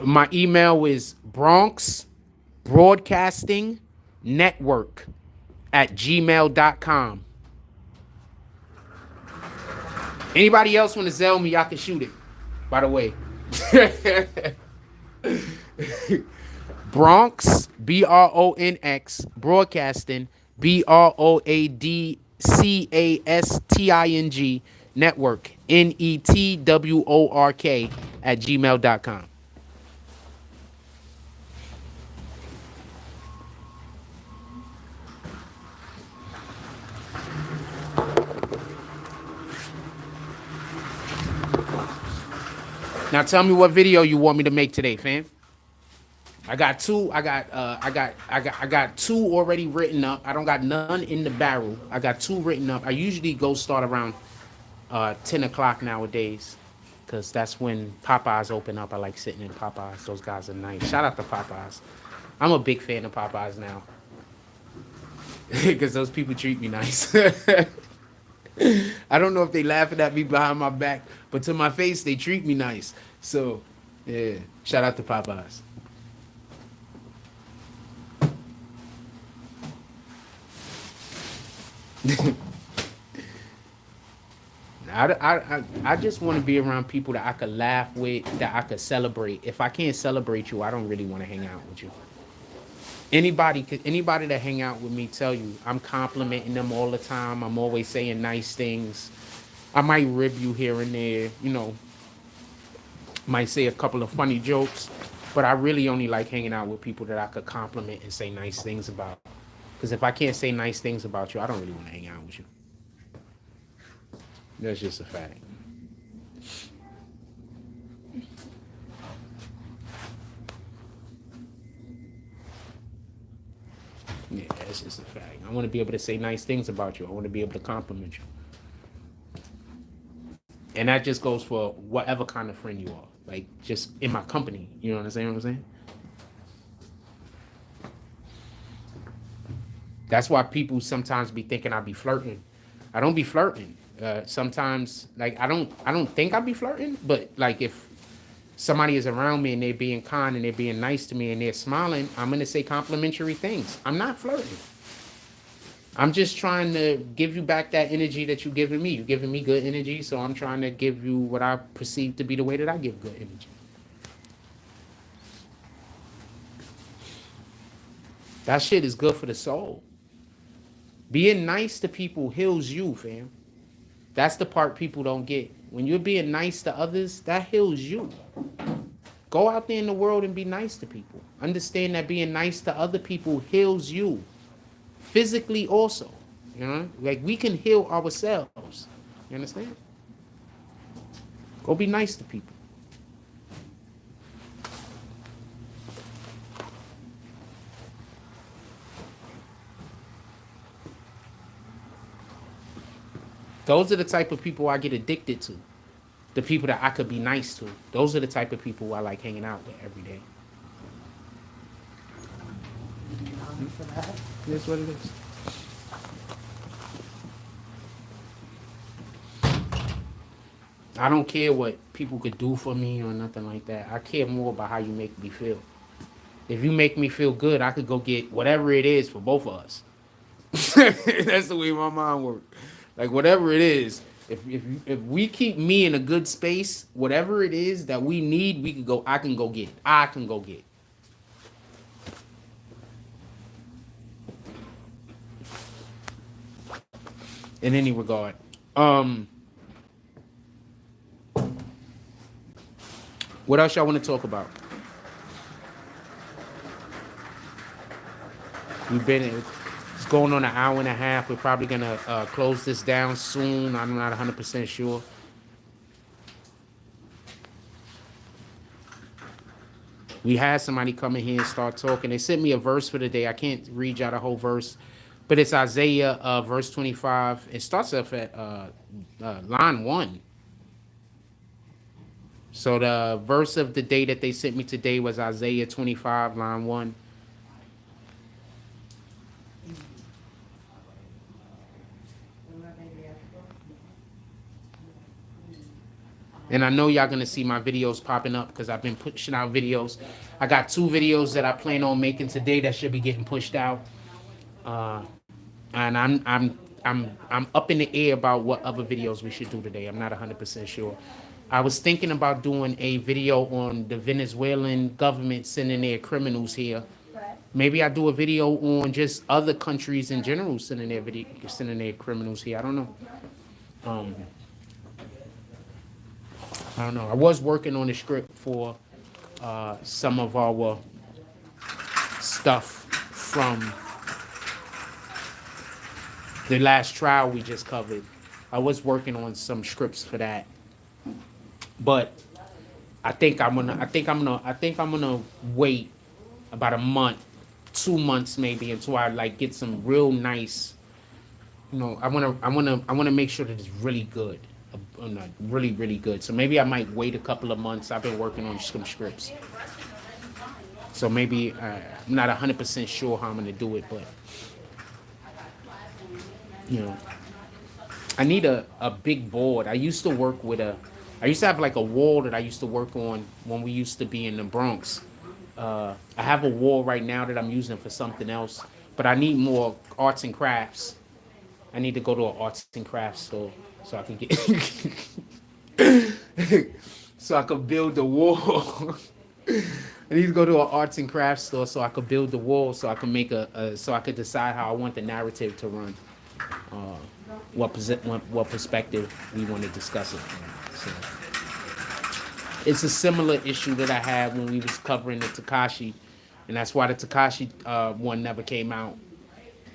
My email is Bronx Broadcasting Network @gmail.com. Anybody else want to Zell me, y'all can shoot it, by the way. Bronx, BRONX, Broadcasting, BROADCASTING, Network, NETWORK @gmail.com. Now tell me what video you want me to make today, fam. I got two. I got two already written up. I don't got none in the barrel. I got two written up. I usually go start around 10 o'clock nowadays, because that's when Popeyes open up. I like sitting in Popeyes. Those guys are nice. Shout out to Popeyes. I'm a big fan of Popeyes now, because those people treat me nice. I don't know if they laughing at me behind my back, but to my face, they treat me nice. So, yeah, shout out to Popeyes. I just want to be around people that I could laugh with, that I could celebrate. If I can't celebrate you, I don't really want to hang out with you. Anybody that hang out with me tell you I'm complimenting them all the time. I'm always saying nice things. I might rib you here and there, might say a couple of funny jokes, but I really only like hanging out with people that I could compliment and say nice things about. Because if I can't say nice things about you, I don't really want to hang out with you. That's just a fact. Yeah, that's just a fact. I want to be able to say nice things about you. I want to be able to compliment you. And that just goes for whatever kind of friend you are. Like, just in my company. You know what I'm saying? That's why people sometimes be thinking I be flirting. I don't be flirting. Sometimes, like, I don't think I be flirting, but like if somebody is around me and they're being kind and they're being nice to me and they're smiling, I'm gonna say complimentary things. I'm not flirting. I'm just trying to give you back that energy that you're giving me. You're giving me good energy, so I'm trying to give you what I perceive to be the way that I give good energy. That shit is good for the soul. Being nice to people heals you, fam. That's the part people don't get. When you're being nice to others, that heals you. Go out there in the world and be nice to people. Understand that being nice to other people heals you. Physically also. Like, we can heal ourselves. You understand? Go be nice to people. Those are the type of people I get addicted to. The people that I could be nice to. Those are the type of people I like hanging out with every day. That's what it is. I don't care what people could do for me or nothing like that. I care more about how you make me feel. If you make me feel good, I could go get whatever it is for both of us. That's the way my mind works. Like, whatever it is, if we keep me in a good space, whatever it is that we need, I can go get. In any regard. What else y'all want to talk about? It's going on an hour and a half. We're probably going to close this down soon. I'm not 100% sure. We had somebody come in here and start talking. They sent me a verse for the day. I can't read y'all the whole verse, but it's Isaiah verse 25. It starts off at line 1. So the verse of the day that they sent me today was Isaiah 25, line 1. And I know y'all gonna see my videos popping up because I've been pushing out videos. I got 2 videos that I plan on making today that should be getting pushed out. And I'm up in the air about what other videos we should do today. I'm not 100% sure. I was thinking about doing a video on the Venezuelan government sending their criminals here. Maybe I do a video on just other countries in general sending their criminals here. I don't know. I don't know. I was working on a script for some of our stuff from the last trial we just covered. I was working on some scripts for that. But I'm gonna wait about a month, 2 months maybe until I like get some real nice. I wanna make sure that it's really good, really really good. So maybe I might wait a couple of months. I've been working on some scripts, so maybe I'm not 100% sure how I'm gonna do it, but you know, I need a big board. I used to have like a wall that I used to work on when we used to be in the Bronx. I have a wall right now that I'm using for something else, but I need more arts and crafts. I need to go to an arts and crafts store so I can get so I could build the wall. I need to go to an arts and crafts store so I could build the wall so I can make so I could decide how I want the narrative to run. What perspective we want to discuss it from. So it's a similar issue that I had when we was covering the Tekashi, and that's why the Tekashi one never came out.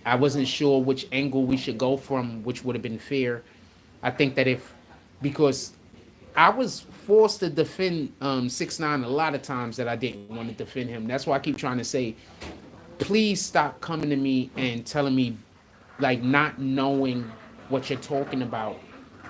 I wasn't sure which angle we should go from, which would have been fair. I think that because I was forced to defend 6ix9ine a lot of times that I didn't want to defend him. That's why I keep trying to say, please stop coming to me and telling me, like, not knowing what you're talking about,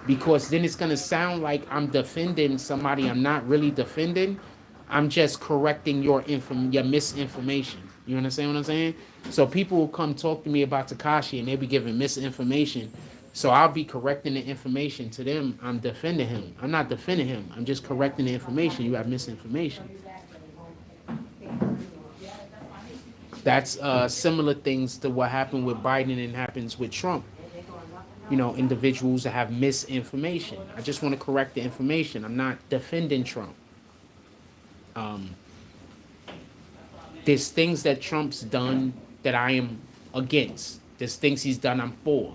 because then it's gonna sound like I'm defending somebody I'm not really defending. I'm just correcting your misinformation. You understand what I'm saying? So people will come talk to me about Tekashi and they'll be giving misinformation. So I'll be correcting the information to them. I'm defending him. I'm not defending him. I'm just correcting the information. You have misinformation. That's similar things to what happened with Biden and happens with Trump. Individuals that have misinformation. I just want to correct the information. I'm not defending Trump. There's things that Trump's done that I am against. There's things he's done I'm for.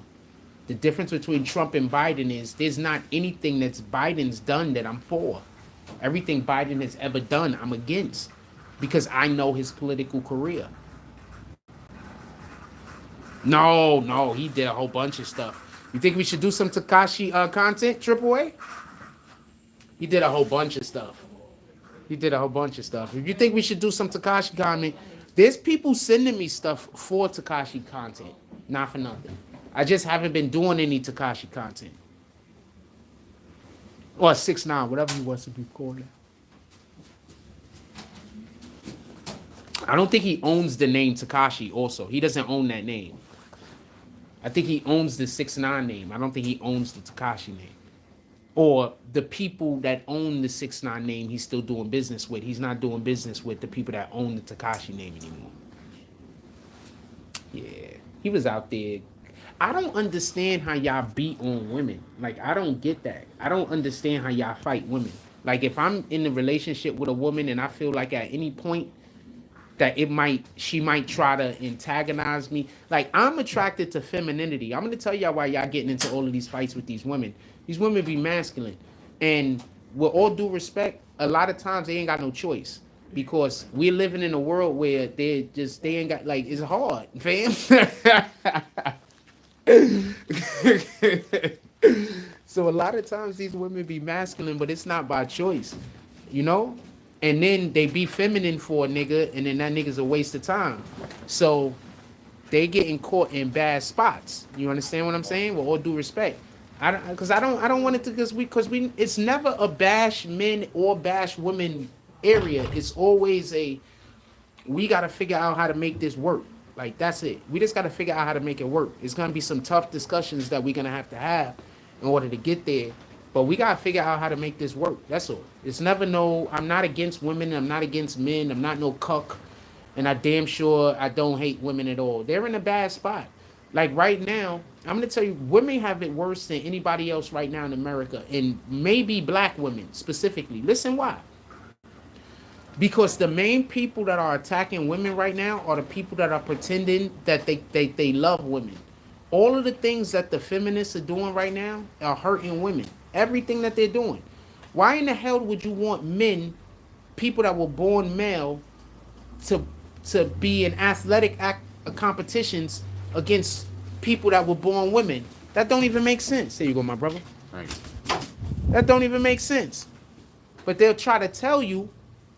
The difference between Trump and Biden is there's not anything that's Biden's done that I'm for. Everything Biden has ever done, I'm against, because I know his political career. No, he did a whole bunch of stuff. You think we should do some Tekashi content, Triple A? He did a whole bunch of stuff. If you think we should do some Tekashi content, there's people sending me stuff for Tekashi content, not for nothing. I just haven't been doing any Tekashi content. Or 6ix9ine, whatever he wants to be called. I don't think he owns the name Tekashi also. He doesn't own that name. I think he owns the 6ix9ine name. I don't think he owns the Tekashi name. Or the people that own the 6ix9ine name he's still doing business with. He's not doing business with the people that own the Tekashi name anymore. Yeah, he was out there. I don't understand how y'all beat on women. Like, I don't get that. I don't understand how y'all fight women. Like, if I'm in a relationship with a woman and I feel like at any point that she might try to antagonize me. Like, I'm attracted to femininity. I'm going to tell y'all why y'all getting into all of these fights with these women. These women be masculine. And with all due respect, a lot of times they ain't got no choice. Because we're living in a world where they ain't got, like, it's hard, fam. So a lot of times these women be masculine, but it's not by choice, And then they be feminine for a nigga, and then that nigga's a waste of time. So they getting caught in bad spots. You understand what I'm saying? With all due respect, I don't want it to, because we it's never a bash men or bash women area. It's always we got to figure out how to make this work. Like, that's it. We just got to figure out how to make it work. It's gonna be some tough discussions that we're gonna have in order to get there. But we got to figure out how to make this work. That's all. It's never I'm not against women. I'm not against men. I'm not no cuck. And I damn sure I don't hate women at all. They're in a bad spot. Like right now, I'm going to tell you, women have it worse than anybody else right now in America. And maybe black women specifically. Listen why. Because the main people that are attacking women right now are the people that are pretending that they love women. All of the things that the feminists are doing right now are hurting women. Everything that they're doing. Why in the hell would you want men, people that were born male, to be in athletic competitions against people that were born women? That don't even make sense. There you go, my brother. Right. That don't even make sense. but they'll try to tell you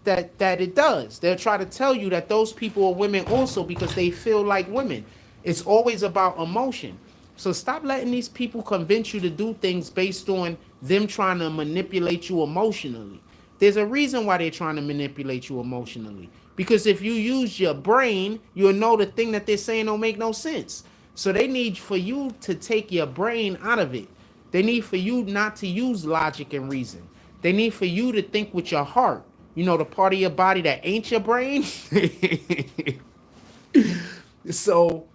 that it does. They'll try to tell you that those people are women also because they feel like women. It's always about emotion. So stop letting these people convince you to do things based on them trying to manipulate you emotionally. There's a reason why they're trying to manipulate you emotionally. Because if you use your brain, you'll know the thing that they're saying don't make no sense. So they need for you to take your brain out of it. They need for you not to use logic and reason. They need for you to think with your heart. You know, the part of your body that ain't your brain. So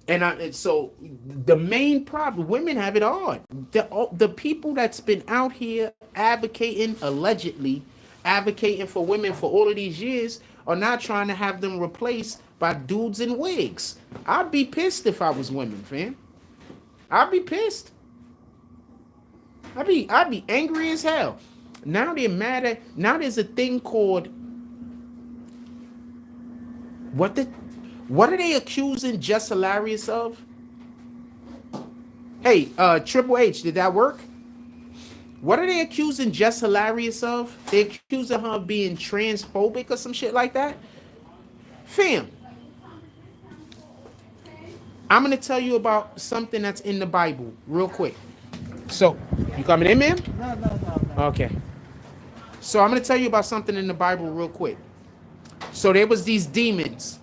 the main problem, women have it hard. The people that's been out here advocating, allegedly advocating for women for all of these years are not trying to have them replaced by dudes in wigs. I'd be pissed if I was women, fam. I'd be pissed. I'd be angry as hell. Now they're mad at, now there's a thing called, what are they accusing Just Hilarious of? Hey, Triple H, did that work? What are they accusing Just Hilarious of? They accusing her of being transphobic or some shit like that? Fam, I'm going to tell you about something that's in the Bible real quick. So, you coming in, man? No. Okay. So I'm going to tell you about something in the Bible real quick. So there was these demons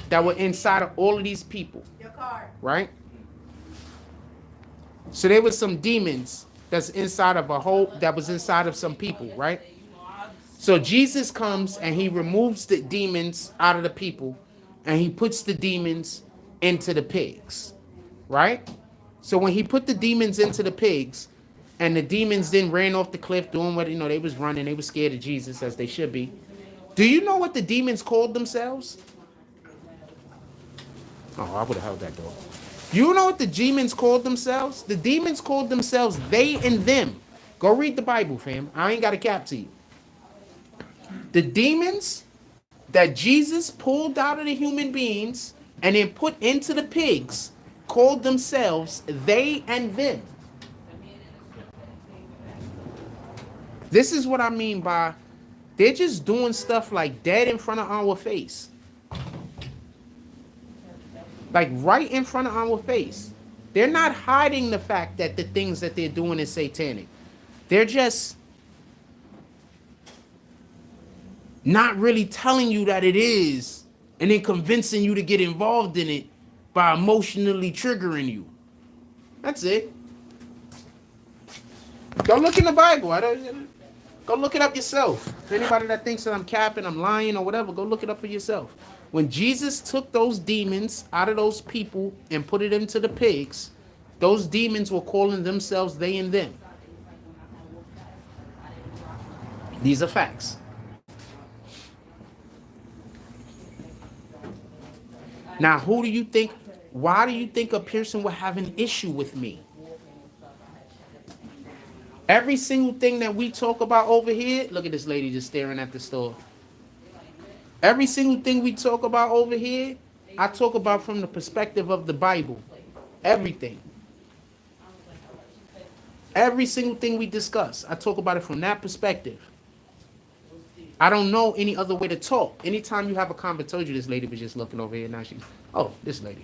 that were inside of all of these people. Your car. Right? So there was some demons that was inside of some people, right? So Jesus comes and he removes the demons out of the people and he puts the demons into the pigs, right? So when he put the demons into the pigs and the demons then ran off the cliff doing what, they was running, they were scared of Jesus as they should be. Do you know what the demons called themselves? Oh, I would have held that door. You know what the demons called themselves? The demons called themselves they and them. Go read the Bible, fam. I ain't got a cap to you. The demons that Jesus pulled out of the human beings and then put into the pigs called themselves they and them. This is what I mean by they're just doing stuff like dead in front of our face. Like right in front of our face. They're not hiding the fact that the things that they're doing is satanic. They're just not really telling you that it is and then convincing you to get involved in it by emotionally triggering you. That's it. Go look in the Bible. Go look it up yourself. Anybody that thinks that I'm capping, I'm lying or whatever, go look it up for yourself. When Jesus took those demons out of those people and put it into the pigs, those demons were calling themselves they and them. These are facts. Now, why do you think a person would have an issue with me? Every single thing that we talk about over here, look at this lady just staring at the store. Every single thing we talk about over here, I talk about from the perspective of the Bible. Everything. Every single thing we discuss, I talk about it from that perspective. I don't know any other way to talk. Anytime you have a convo, I told you this lady was just looking over here. Now this lady.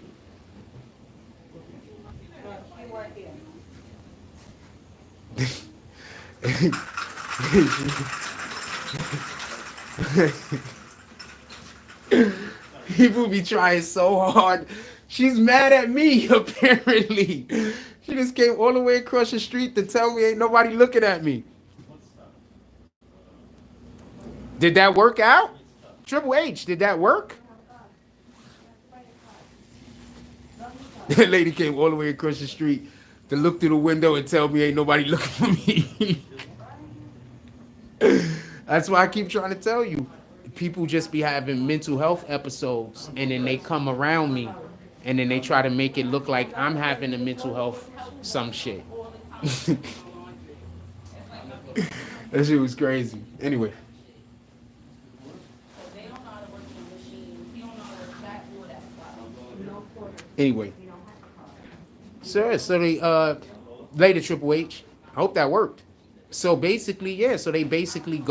People be trying so hard. She's mad at me, apparently. She just came all the way across the street to tell me ain't nobody looking at me. Did that work out? Triple H, did that work? That lady came all the way across the street to look through the window and tell me ain't nobody looking for me. That's why I keep trying to tell you. People just be having mental health episodes and then they come around me and then they try to make it look like I'm having a mental health some shit. That shit was crazy. Anyway. So they later Triple H. I hope that worked. So basically, yeah. So they basically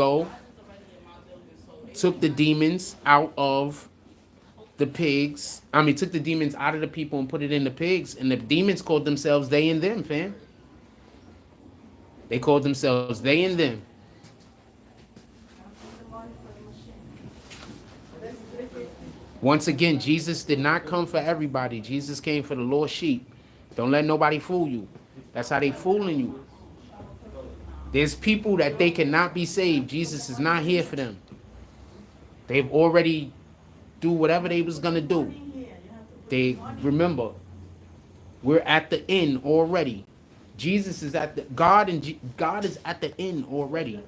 took the demons out of the pigs. I mean, took the demons out of the people and put it in the pigs. And the demons called themselves they and them, fam. They called themselves they and them. Once again, Jesus did not come for everybody. Jesus came for the lost sheep. Don't let nobody fool you. That's how they fooling you. There's people that they cannot be saved. Jesus is not here for them. They've already do whatever they was gonna do. They remember, we're at the end already. Jesus is at the God and God is at the end already.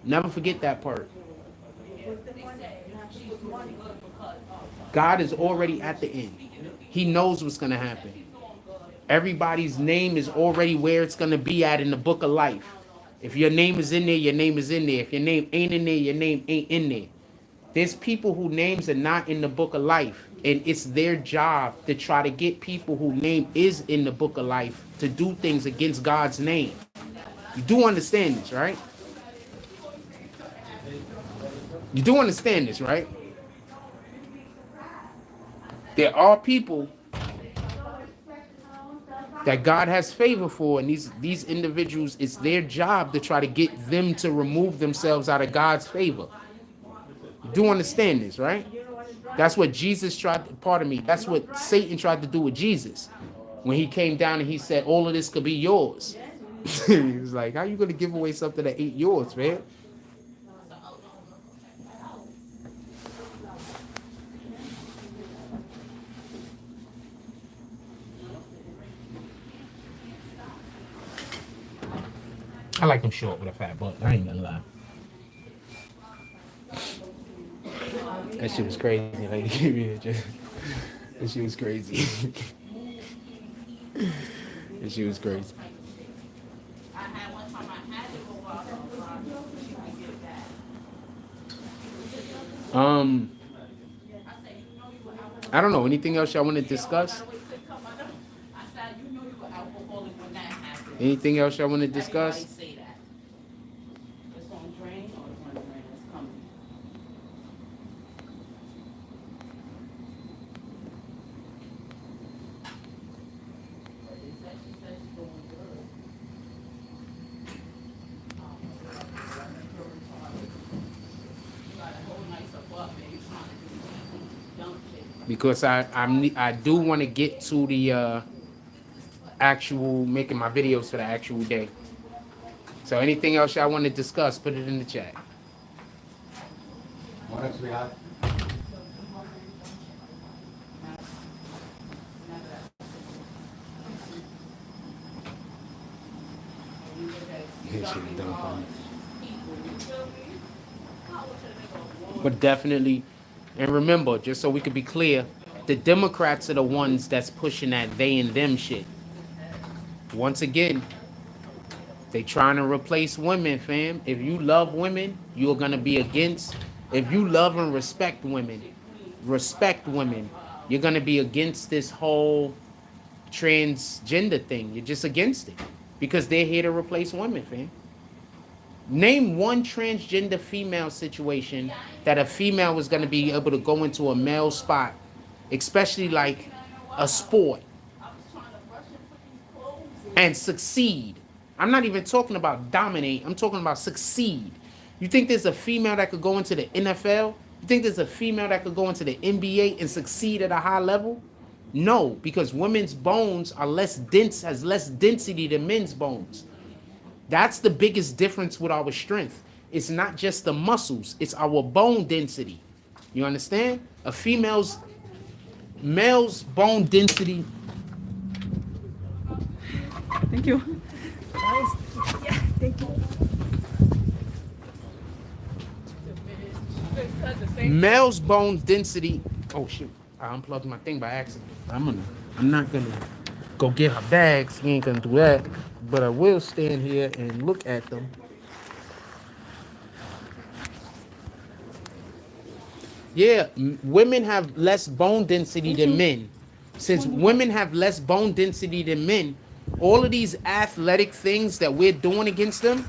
Never forget that part. God is already at the end. He knows what's gonna happen. Everybody's name is already where it's gonna be at in the book of life. If your name is in there, your name is in there. If your name ain't in there, your name ain't in there. There's people whose names are not in the book of life, and it's their job to try to get people whose name is in the book of life to do things against God's name. You do understand this, right? You do understand this, right? There are people that God has favor for, and these individuals, it's their job to try to get them to remove themselves out of God's favor. You do understand this, right? That's what Jesus tried, pardon me, that's what Satan tried to do with Jesus. When he came down and he said, all of this could be yours. He was like, how you going to give away something that ain't yours, man? I like them short with a fat butt. I ain't gonna lie. That shit was crazy. Like, give me a just. That shit was crazy. That shit was crazy. I don't know. Anything else y'all want to discuss? Anything else y'all want to discuss? Because I do want to get to the actual making my videos for the actual day. So anything else y'all want to discuss, put it in the chat. What else we have? This shit is dumb for me. But definitely, and remember, just so we could be clear, the Democrats are the ones that's pushing that they and them shit. Once again, they trying to replace women, fam. If you love women, you're gonna be against. If you love and respect women, you're gonna be against this whole transgender thing. You're just against it because they're here to replace women, fam. Name one transgender female situation that a female was gonna be able to go into a male spot, especially like a sport, and succeed. I'm not even talking about dominate. I'm talking about succeed. You think there's a female that could go into the NFL? You think there's a female that could go into the NBA and succeed at a high level? No, because women's bones are less dense, has less density than men's bones. That's the biggest difference with our strength. It's not just the muscles, it's our bone density. You understand? Male's bone density. Thank you. Yeah, thank you. Male's bone density. Oh shoot! I unplugged my thing by accident. I'm not gonna go get her bags. We ain't gonna do that. But I will stand here and look at them. Yeah, women have less bone density than men. Since women have less bone density than men, all of these athletic things that we're doing against them,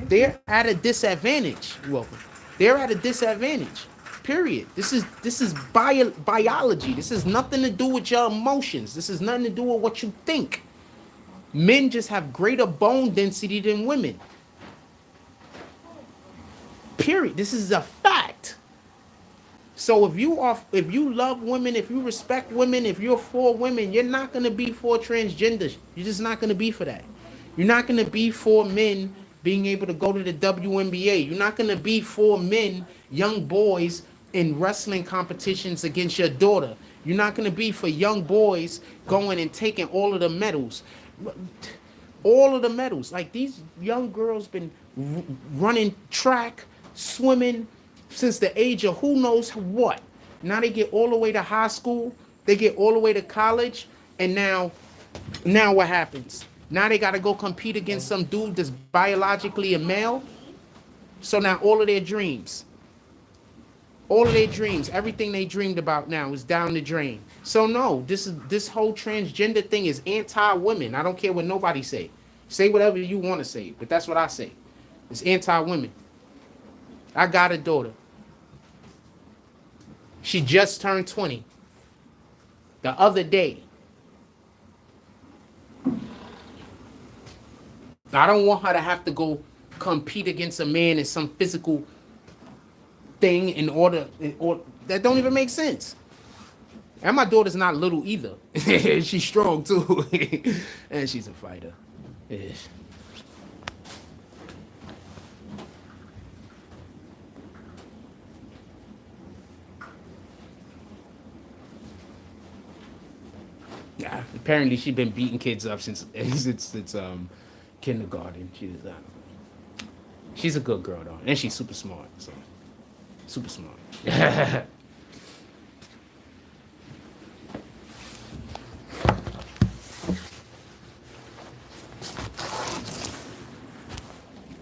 They're at a disadvantage. Welcome. They're at a disadvantage. Period. This is biology. This has nothing to do with your emotions. This has nothing to do with what you think. Men just have greater bone density than women. Period. This is a fact. So if you love women, if you respect women, if you're for women, you're not gonna be for transgender. You're just not gonna be for that. You're not gonna be for men being able to go to the WNBA. You're not gonna be for men, young boys, in wrestling competitions against your daughter. You're not gonna be for young boys going and taking all of the medals. All of the medals. Like these young girls been running track, swimming, since the age of who knows what. Now they get all the way to high school, they get all the way to college, and now what happens? Now they got to go compete against some dude that's biologically a male. So now all of their dreams, everything they dreamed about now is down the drain. So no, this whole transgender thing is anti-women. I don't care what nobody say. Say whatever you want to say, but that's what I say. It's anti-women. I got a daughter. She just turned 20 the other day. I don't want her to have to go compete against a man in some physical thing in order that don't even make sense. And my daughter's not little either. She's strong too. And she's a fighter. Yeah. Yeah, apparently she's been beating kids up since kindergarten. She's a good girl though, and she's super smart. So super smart.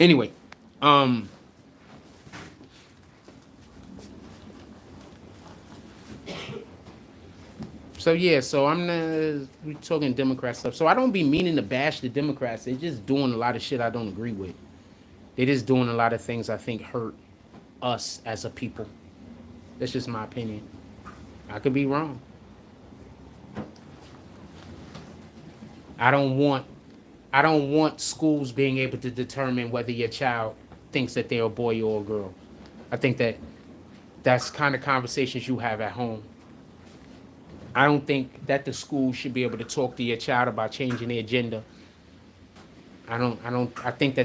Anyway, so yeah, so we're talking Democrat stuff. So I don't be meaning to bash the Democrats. They're just doing a lot of shit I don't agree with. They're just doing a lot of things I think hurt us as a people. That's just my opinion. I could be wrong. I don't want schools being able to determine whether your child thinks that they're a boy or a girl. I think that's kind of conversations you have at home. I don't think that the school should be able to talk to your child about changing their gender. I don't think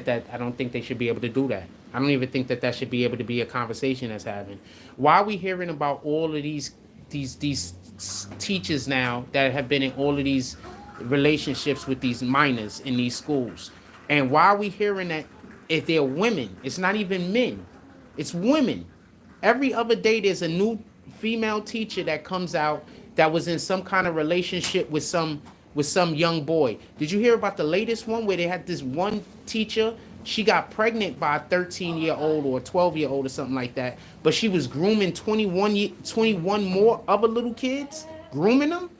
they should be able to do that. I don't even think that should be able to be a conversation that's happening. Why are we hearing about all of these teachers now that have been in all of these relationships with these minors in these schools? And why are we hearing that if they're women? It's not even men. It's women. Every other day there's a new female teacher that comes out that was in some kind of relationship with some young boy. Did you hear about the latest one where they had this one teacher? She got pregnant by a 13-year-old or a 12-year-old or something like that, but she was grooming 21 more other little kids, grooming them.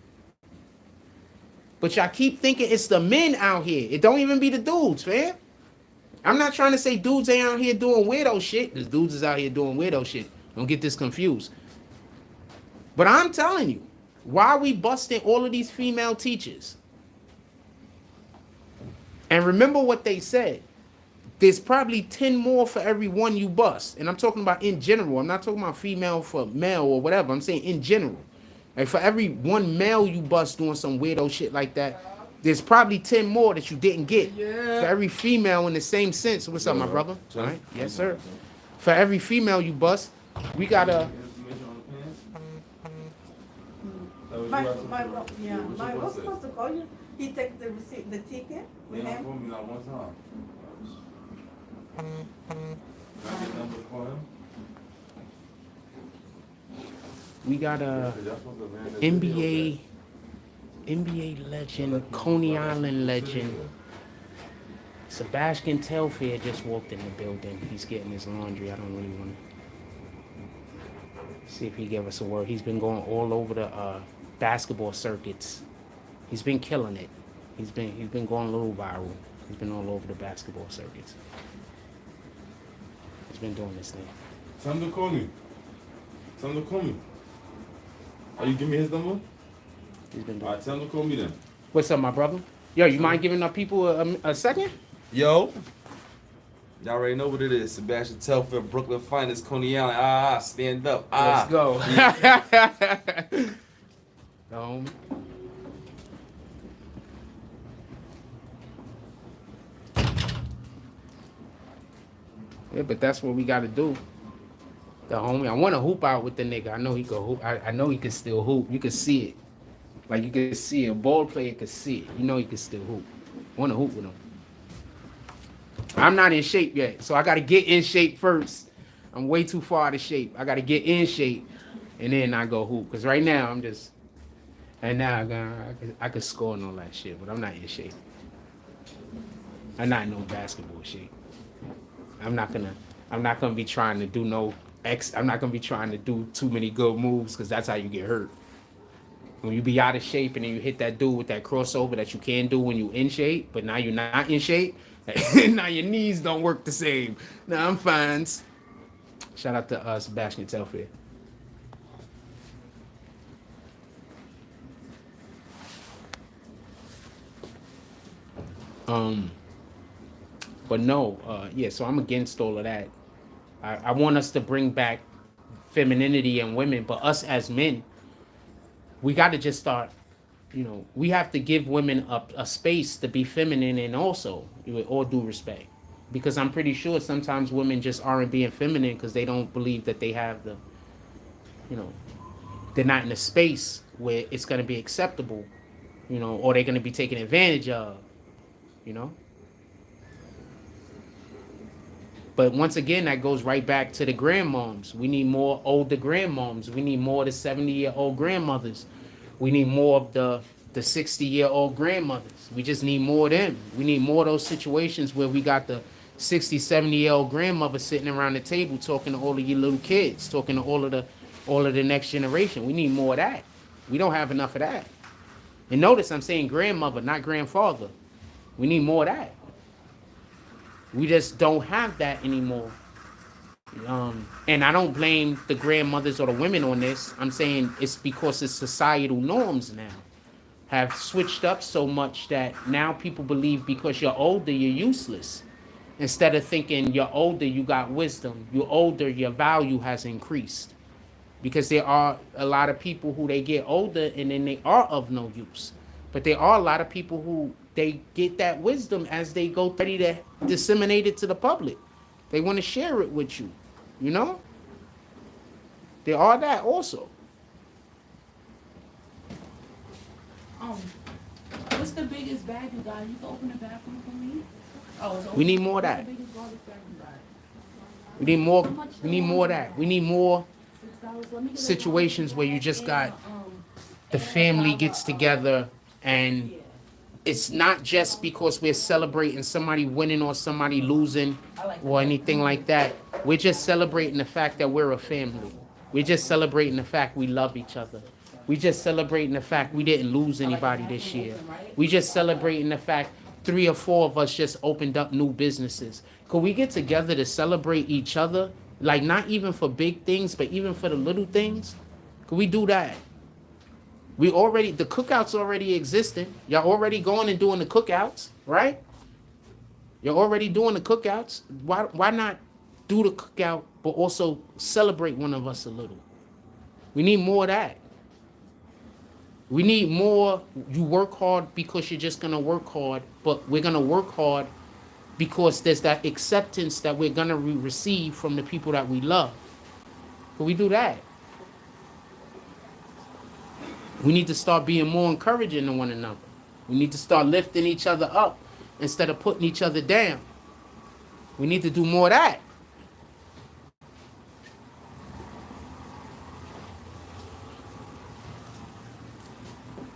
But y'all keep thinking it's the men out here. It don't even be the dudes, man. I'm not trying to say dudes ain't out here doing weirdo shit. The dudes is out here doing weirdo shit. Don't get this confused. But I'm telling you, why are we busting all of these female teachers? And remember what they said. There's probably 10 more for every one you bust. And I'm talking about in general. I'm not talking about female for male or whatever. I'm saying in general. Like for every one male you bust doing some weirdo shit like that, there's probably 10 more that you didn't get. Yeah. For every female in the same sense. What's up, my brother? All right. Yes, sir. For every female you bust, we got a... My was supposed to call you. He took the receipt, the ticket with him. Told me not one time. Can I get number for him? We got a NBA legend, Coney Island legend. Sebastian Telfair just walked in the building. He's getting his laundry. I don't really want to see if he gave us a word. He's been going all over the basketball circuits. He's been killing it. He's been going a little viral. He's been all over the basketball circuits. been doing this thing. Tell him to call me. Tell him to call me. Are you give me his number? He's been doing. Alright, tell him to call me then. What's up, my brother? Yo, you mind giving our people a second? Yo. Y'all already know what it is. Sebastian Telfair, Brooklyn Finest, Coney Island. Stand up. Let's go. Homie. Yeah, but that's what we got to do. The homie, I want to hoop out with the nigga. I know he can hoop. I know he can still hoop. You can see it. Like you can see it. A ball player can see it. You know he can still hoop. I want to hoop with him. I'm not in shape yet, so I got to get in shape first. I'm way too far out of shape. I got to get in shape, and then I go hoop. Because right now, I'm just... And now I could score and all that shit, but I'm not in shape. I'm not in no basketball shape. I'm not gonna be trying to do I'm not gonna be trying to do too many good moves because that's how you get hurt. When you be out of shape and then you hit that dude with that crossover that you can do when you in shape, but now you're not in shape, now your knees don't work the same. Now I'm fine. Shout out to Sebastian Telfair. But no, yeah, so I'm against all of that. I want us to bring back femininity in women, but us as men, we got to just start, we have to give women a space to be feminine, and also, with all due respect, because I'm pretty sure sometimes women just aren't being feminine because they don't believe that they have the, they're not in a space where it's going to be acceptable, or they're going to be taken advantage of, But once again, that goes right back to the grandmoms. We need more older grandmoms. We need more of the 70-year-old grandmothers. We need more of the 60-year-old grandmothers. We just need more of them. We need more of those situations where we got the 60, 70-year-old grandmother sitting around the table talking to all of your little kids, talking to all of the next generation. We need more of that. We don't have enough of that. And notice I'm saying grandmother, not grandfather. We need more of that. We just don't have that anymore. And I don't blame the grandmothers or the women on this. I'm saying it's because it's societal norms now have switched up so much that now people believe because you're older, you're useless. Instead of thinking you're older, you got wisdom. You're older, your value has increased. Because there are a lot of people who they get older and then they are of no use. But there are a lot of people who they get that wisdom as they go ready to disseminate it to the public. They want to share it with you, There are that also. What's the biggest bag you got? You can open the bathroom for me? Oh, it's open. We need more of that. What's the biggest garbage bag you got? We need more of that. We need more $6. situations where you just got the family gets together and it's not just because we're celebrating somebody winning or somebody losing or anything like that. We're just celebrating the fact that we're a family. We're just celebrating the fact we love each other. We just celebrating the fact we didn't lose anybody this year. We just celebrating the fact 3 or 4 of us just opened up new businesses. Could we get together to celebrate each other? Like not even for big things, but even for the little things? Could we do that? The cookouts already existing. Y'all already going and doing the cookouts, right? You're already doing the cookouts. Why not do the cookout, but also celebrate one of us a little? We need more of that. We need more, you work hard because you're just going to work hard, but we're going to work hard because there's that acceptance that we're going to receive from the people that we love. Can we do that? We need to start being more encouraging to one another. We need to start lifting each other up instead of putting each other down. We need to do more of that.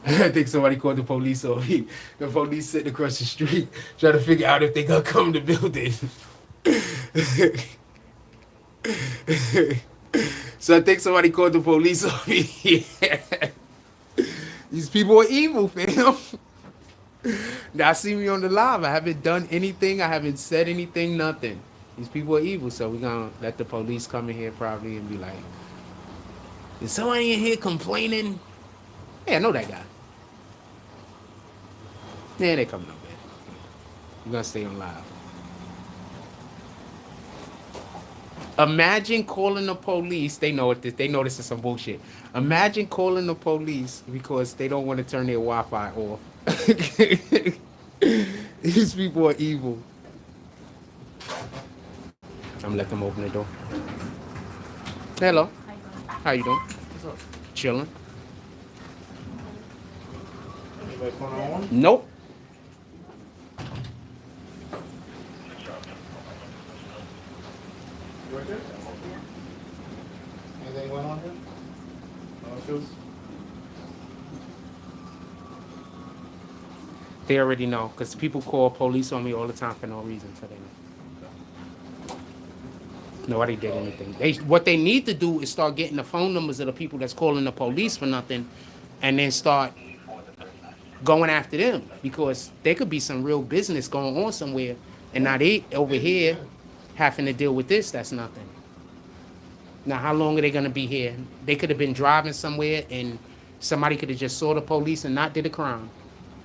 I think somebody called the police on me. The police sitting across the street trying to figure out if they gonna come to the building. So I think somebody called the police on me. Yeah. These people are evil, fam. Now see me on the live. I haven't done anything. I haven't said anything, nothing. These people are evil, so we're gonna let the police come in here probably and be like, is somebody in here complaining? Yeah, I know that guy. Yeah, they coming up, man. We're gonna stay on live. Imagine calling the police. They know this. They know this is some bullshit. Imagine calling the police because they don't want to turn their Wi-Fi off. These people are evil. I'm gonna let them open the door. Hello. How you doing? Chilling. Nope. Anything going on here? No issues? They already know because people call police on me all the time for no reason, so they know. Nobody did anything. What they need to do is start getting the phone numbers of the people that's calling the police for nothing, and then start going after them because there could be some real business going on somewhere, and now they over here having to deal with this. That's nothing. Now, how long are they gonna be here? They could have been driving somewhere, and somebody could have just saw the police and not did a crime.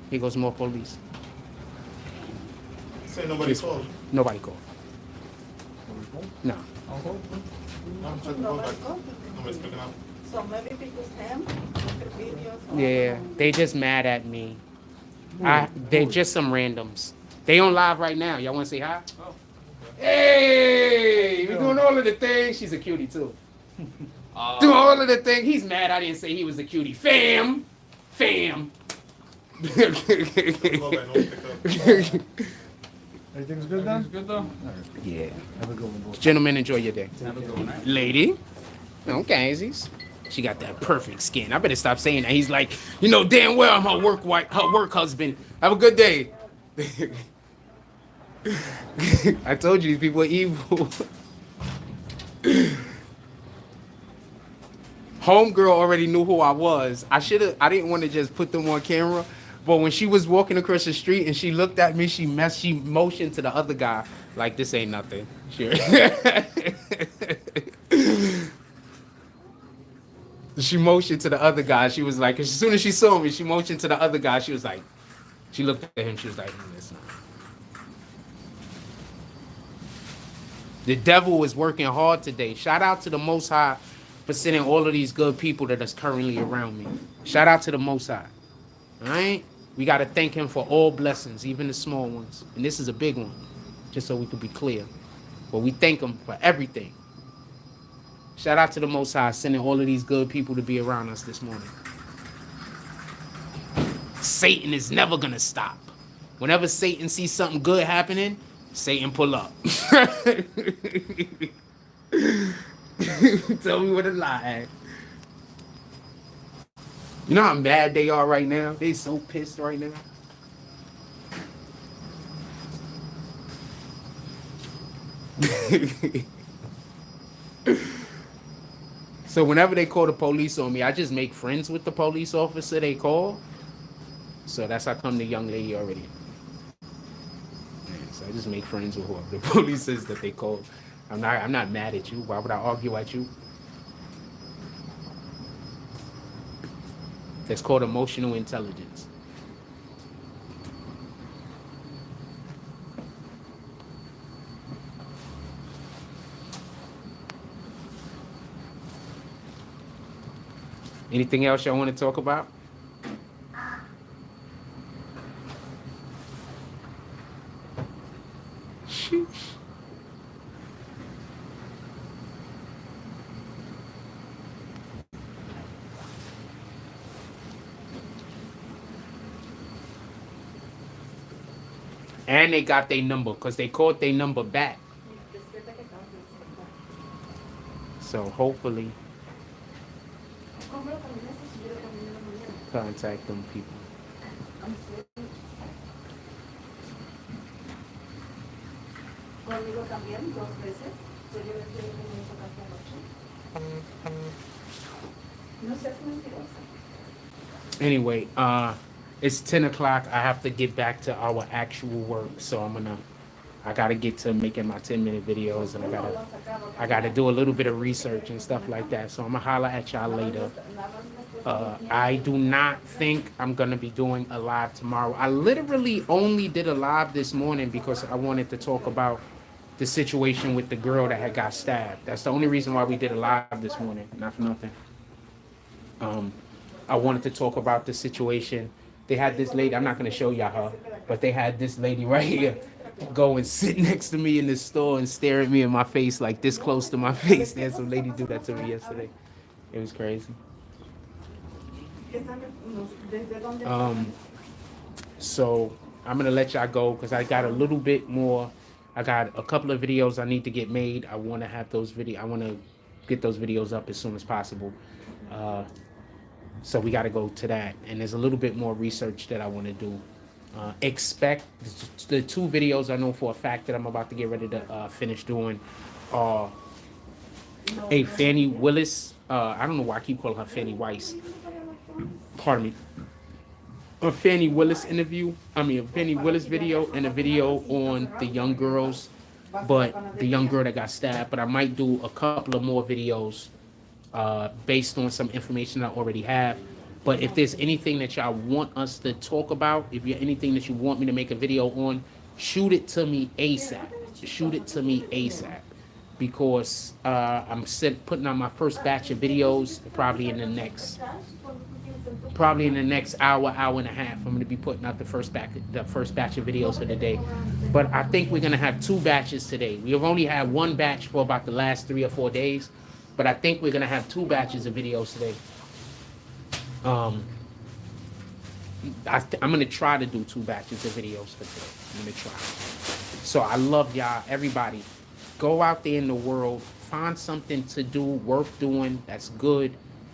Here goes more police. Say nobody called. Nobody called. No. I'm checking Nobody back. called. Nobody's picking up. So maybe people stand, look at videos. Yeah, they just mad at me. They're just some randoms. They on live right now. Y'all want to say hi? Oh. Hey, we doing all of the things. She's a cutie too. Doing all of the things. He's mad I didn't say he was a cutie. Fam. Everything's good then? Good though? Yeah. Have a good one. Gentlemen, enjoy your day. Have a good one. Lady. Okay, she got that perfect skin. I better stop saying that. He's like, you know damn well I'm her work wife, her work husband. Have a good day. I told you these people are evil. Homegirl already knew who I was. I didn't want to just put them on camera, but when she was walking across the street and she looked at me, she motioned to the other guy like this ain't nothing. Sure. She motioned to the other guy. She was like, as soon as she saw me, she motioned to the other guy. She was like, she looked at him. She was like, listen. The devil is working hard today. Shout out to the Most High for sending all of these good people that is currently around me. Shout out to the Most High. All right? We got to thank him for all blessings, even the small ones. And this is a big one, just so we can be clear. But we thank him for everything. Shout out to the Most High sending all of these good people to be around us this morning. Satan is never going to stop. Whenever Satan sees something good happening, Satan pull up. Tell me what a lie. You know how mad they are right now? They so pissed right now. So whenever they call the police on me, I just make friends with the police officer they call. So that's how come the young lady already. So I just make friends with whoever the police is that they call. I'm not mad at you. Why would I argue at you? That's called emotional intelligence. Anything else y'all want to talk about? Sheesh. And they got their number because they called their number back. So hopefully contact them people. Conmigo también, 2 veces. So yo le quiero que me tocaste anoche. No seas mentirosa. Anyway, it's 10 o'clock. I have to get back to our actual work, so I'm gonna I gotta get to making my 10-minute videos, and I gotta do a little bit of research and stuff like that. So I'm gonna holler at y'all later. I do not think I'm gonna be doing a live tomorrow. I literally only did a live this morning because I wanted to talk about the situation with the girl that had got stabbed. That's the only reason why we did a live this morning, not for nothing. I wanted to talk about the situation. They had this lady, I'm not gonna show y'all her, but they had this lady right here go and sit next to me in the store and stare at me in my face, like this close to my face. They had some lady do that to me yesterday. It was crazy. So I'm gonna let y'all go because I got a little bit more. I got a couple of videos I need to get made. I want to have those I want to get those videos up as soon as possible. So we got to go to that, and there's a little bit more research that I want to do. Expect the 2 videos I know for a fact that I'm about to get ready to finish doing are a Fani Willis. I don't know why I keep calling her Fani Weiss. Pardon me. A Fani Willis interview. I mean, a Fani Willis video and a video on the young girls, but the young girl that got stabbed. But I might do a couple of more videos based on some information I already have. But if there's anything that y'all want us to talk about, if you're anything that you want me to make a video on, shoot it to me ASAP. Shoot it to me ASAP. Because I'm putting on my first batch of videos probably in the next hour, hour and a half. I'm going to be putting out the first batch of videos for the day. But I think we're going to have 2 batches today. We have only had 1 batch for about the last 3 or 4 days. But I think we're going to have 2 batches of videos today. I'm going to try to do 2 batches of videos for today. I'm going to try. So I love y'all. Everybody, go out there in the world. Find something to do, worth doing, that's good.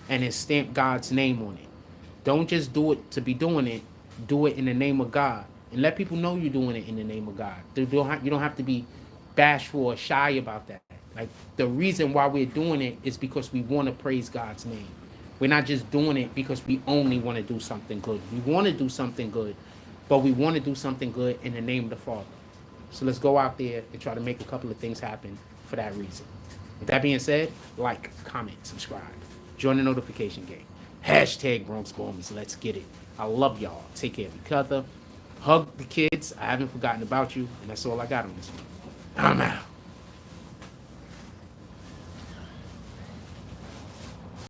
And then stamp God's name on it. Don't just do it to be doing it. Do it in the name of God. And let people know you're doing it in the name of God. You don't have to be bashful or shy about that. Like, the reason why we're doing it is because we want to praise God's name. We're not just doing it because we only want to do something good. We want to do something good, but we want to do something good in the name of the Father. So let's go out there and try to make a couple of things happen for that reason. With that being said, like, comment, subscribe. Join the notification game. Hashtag Bronx Bombers. Let's get it. I love y'all. Take care of each other. Hug the kids. I haven't forgotten about you. And that's all I got on this one. I'm out.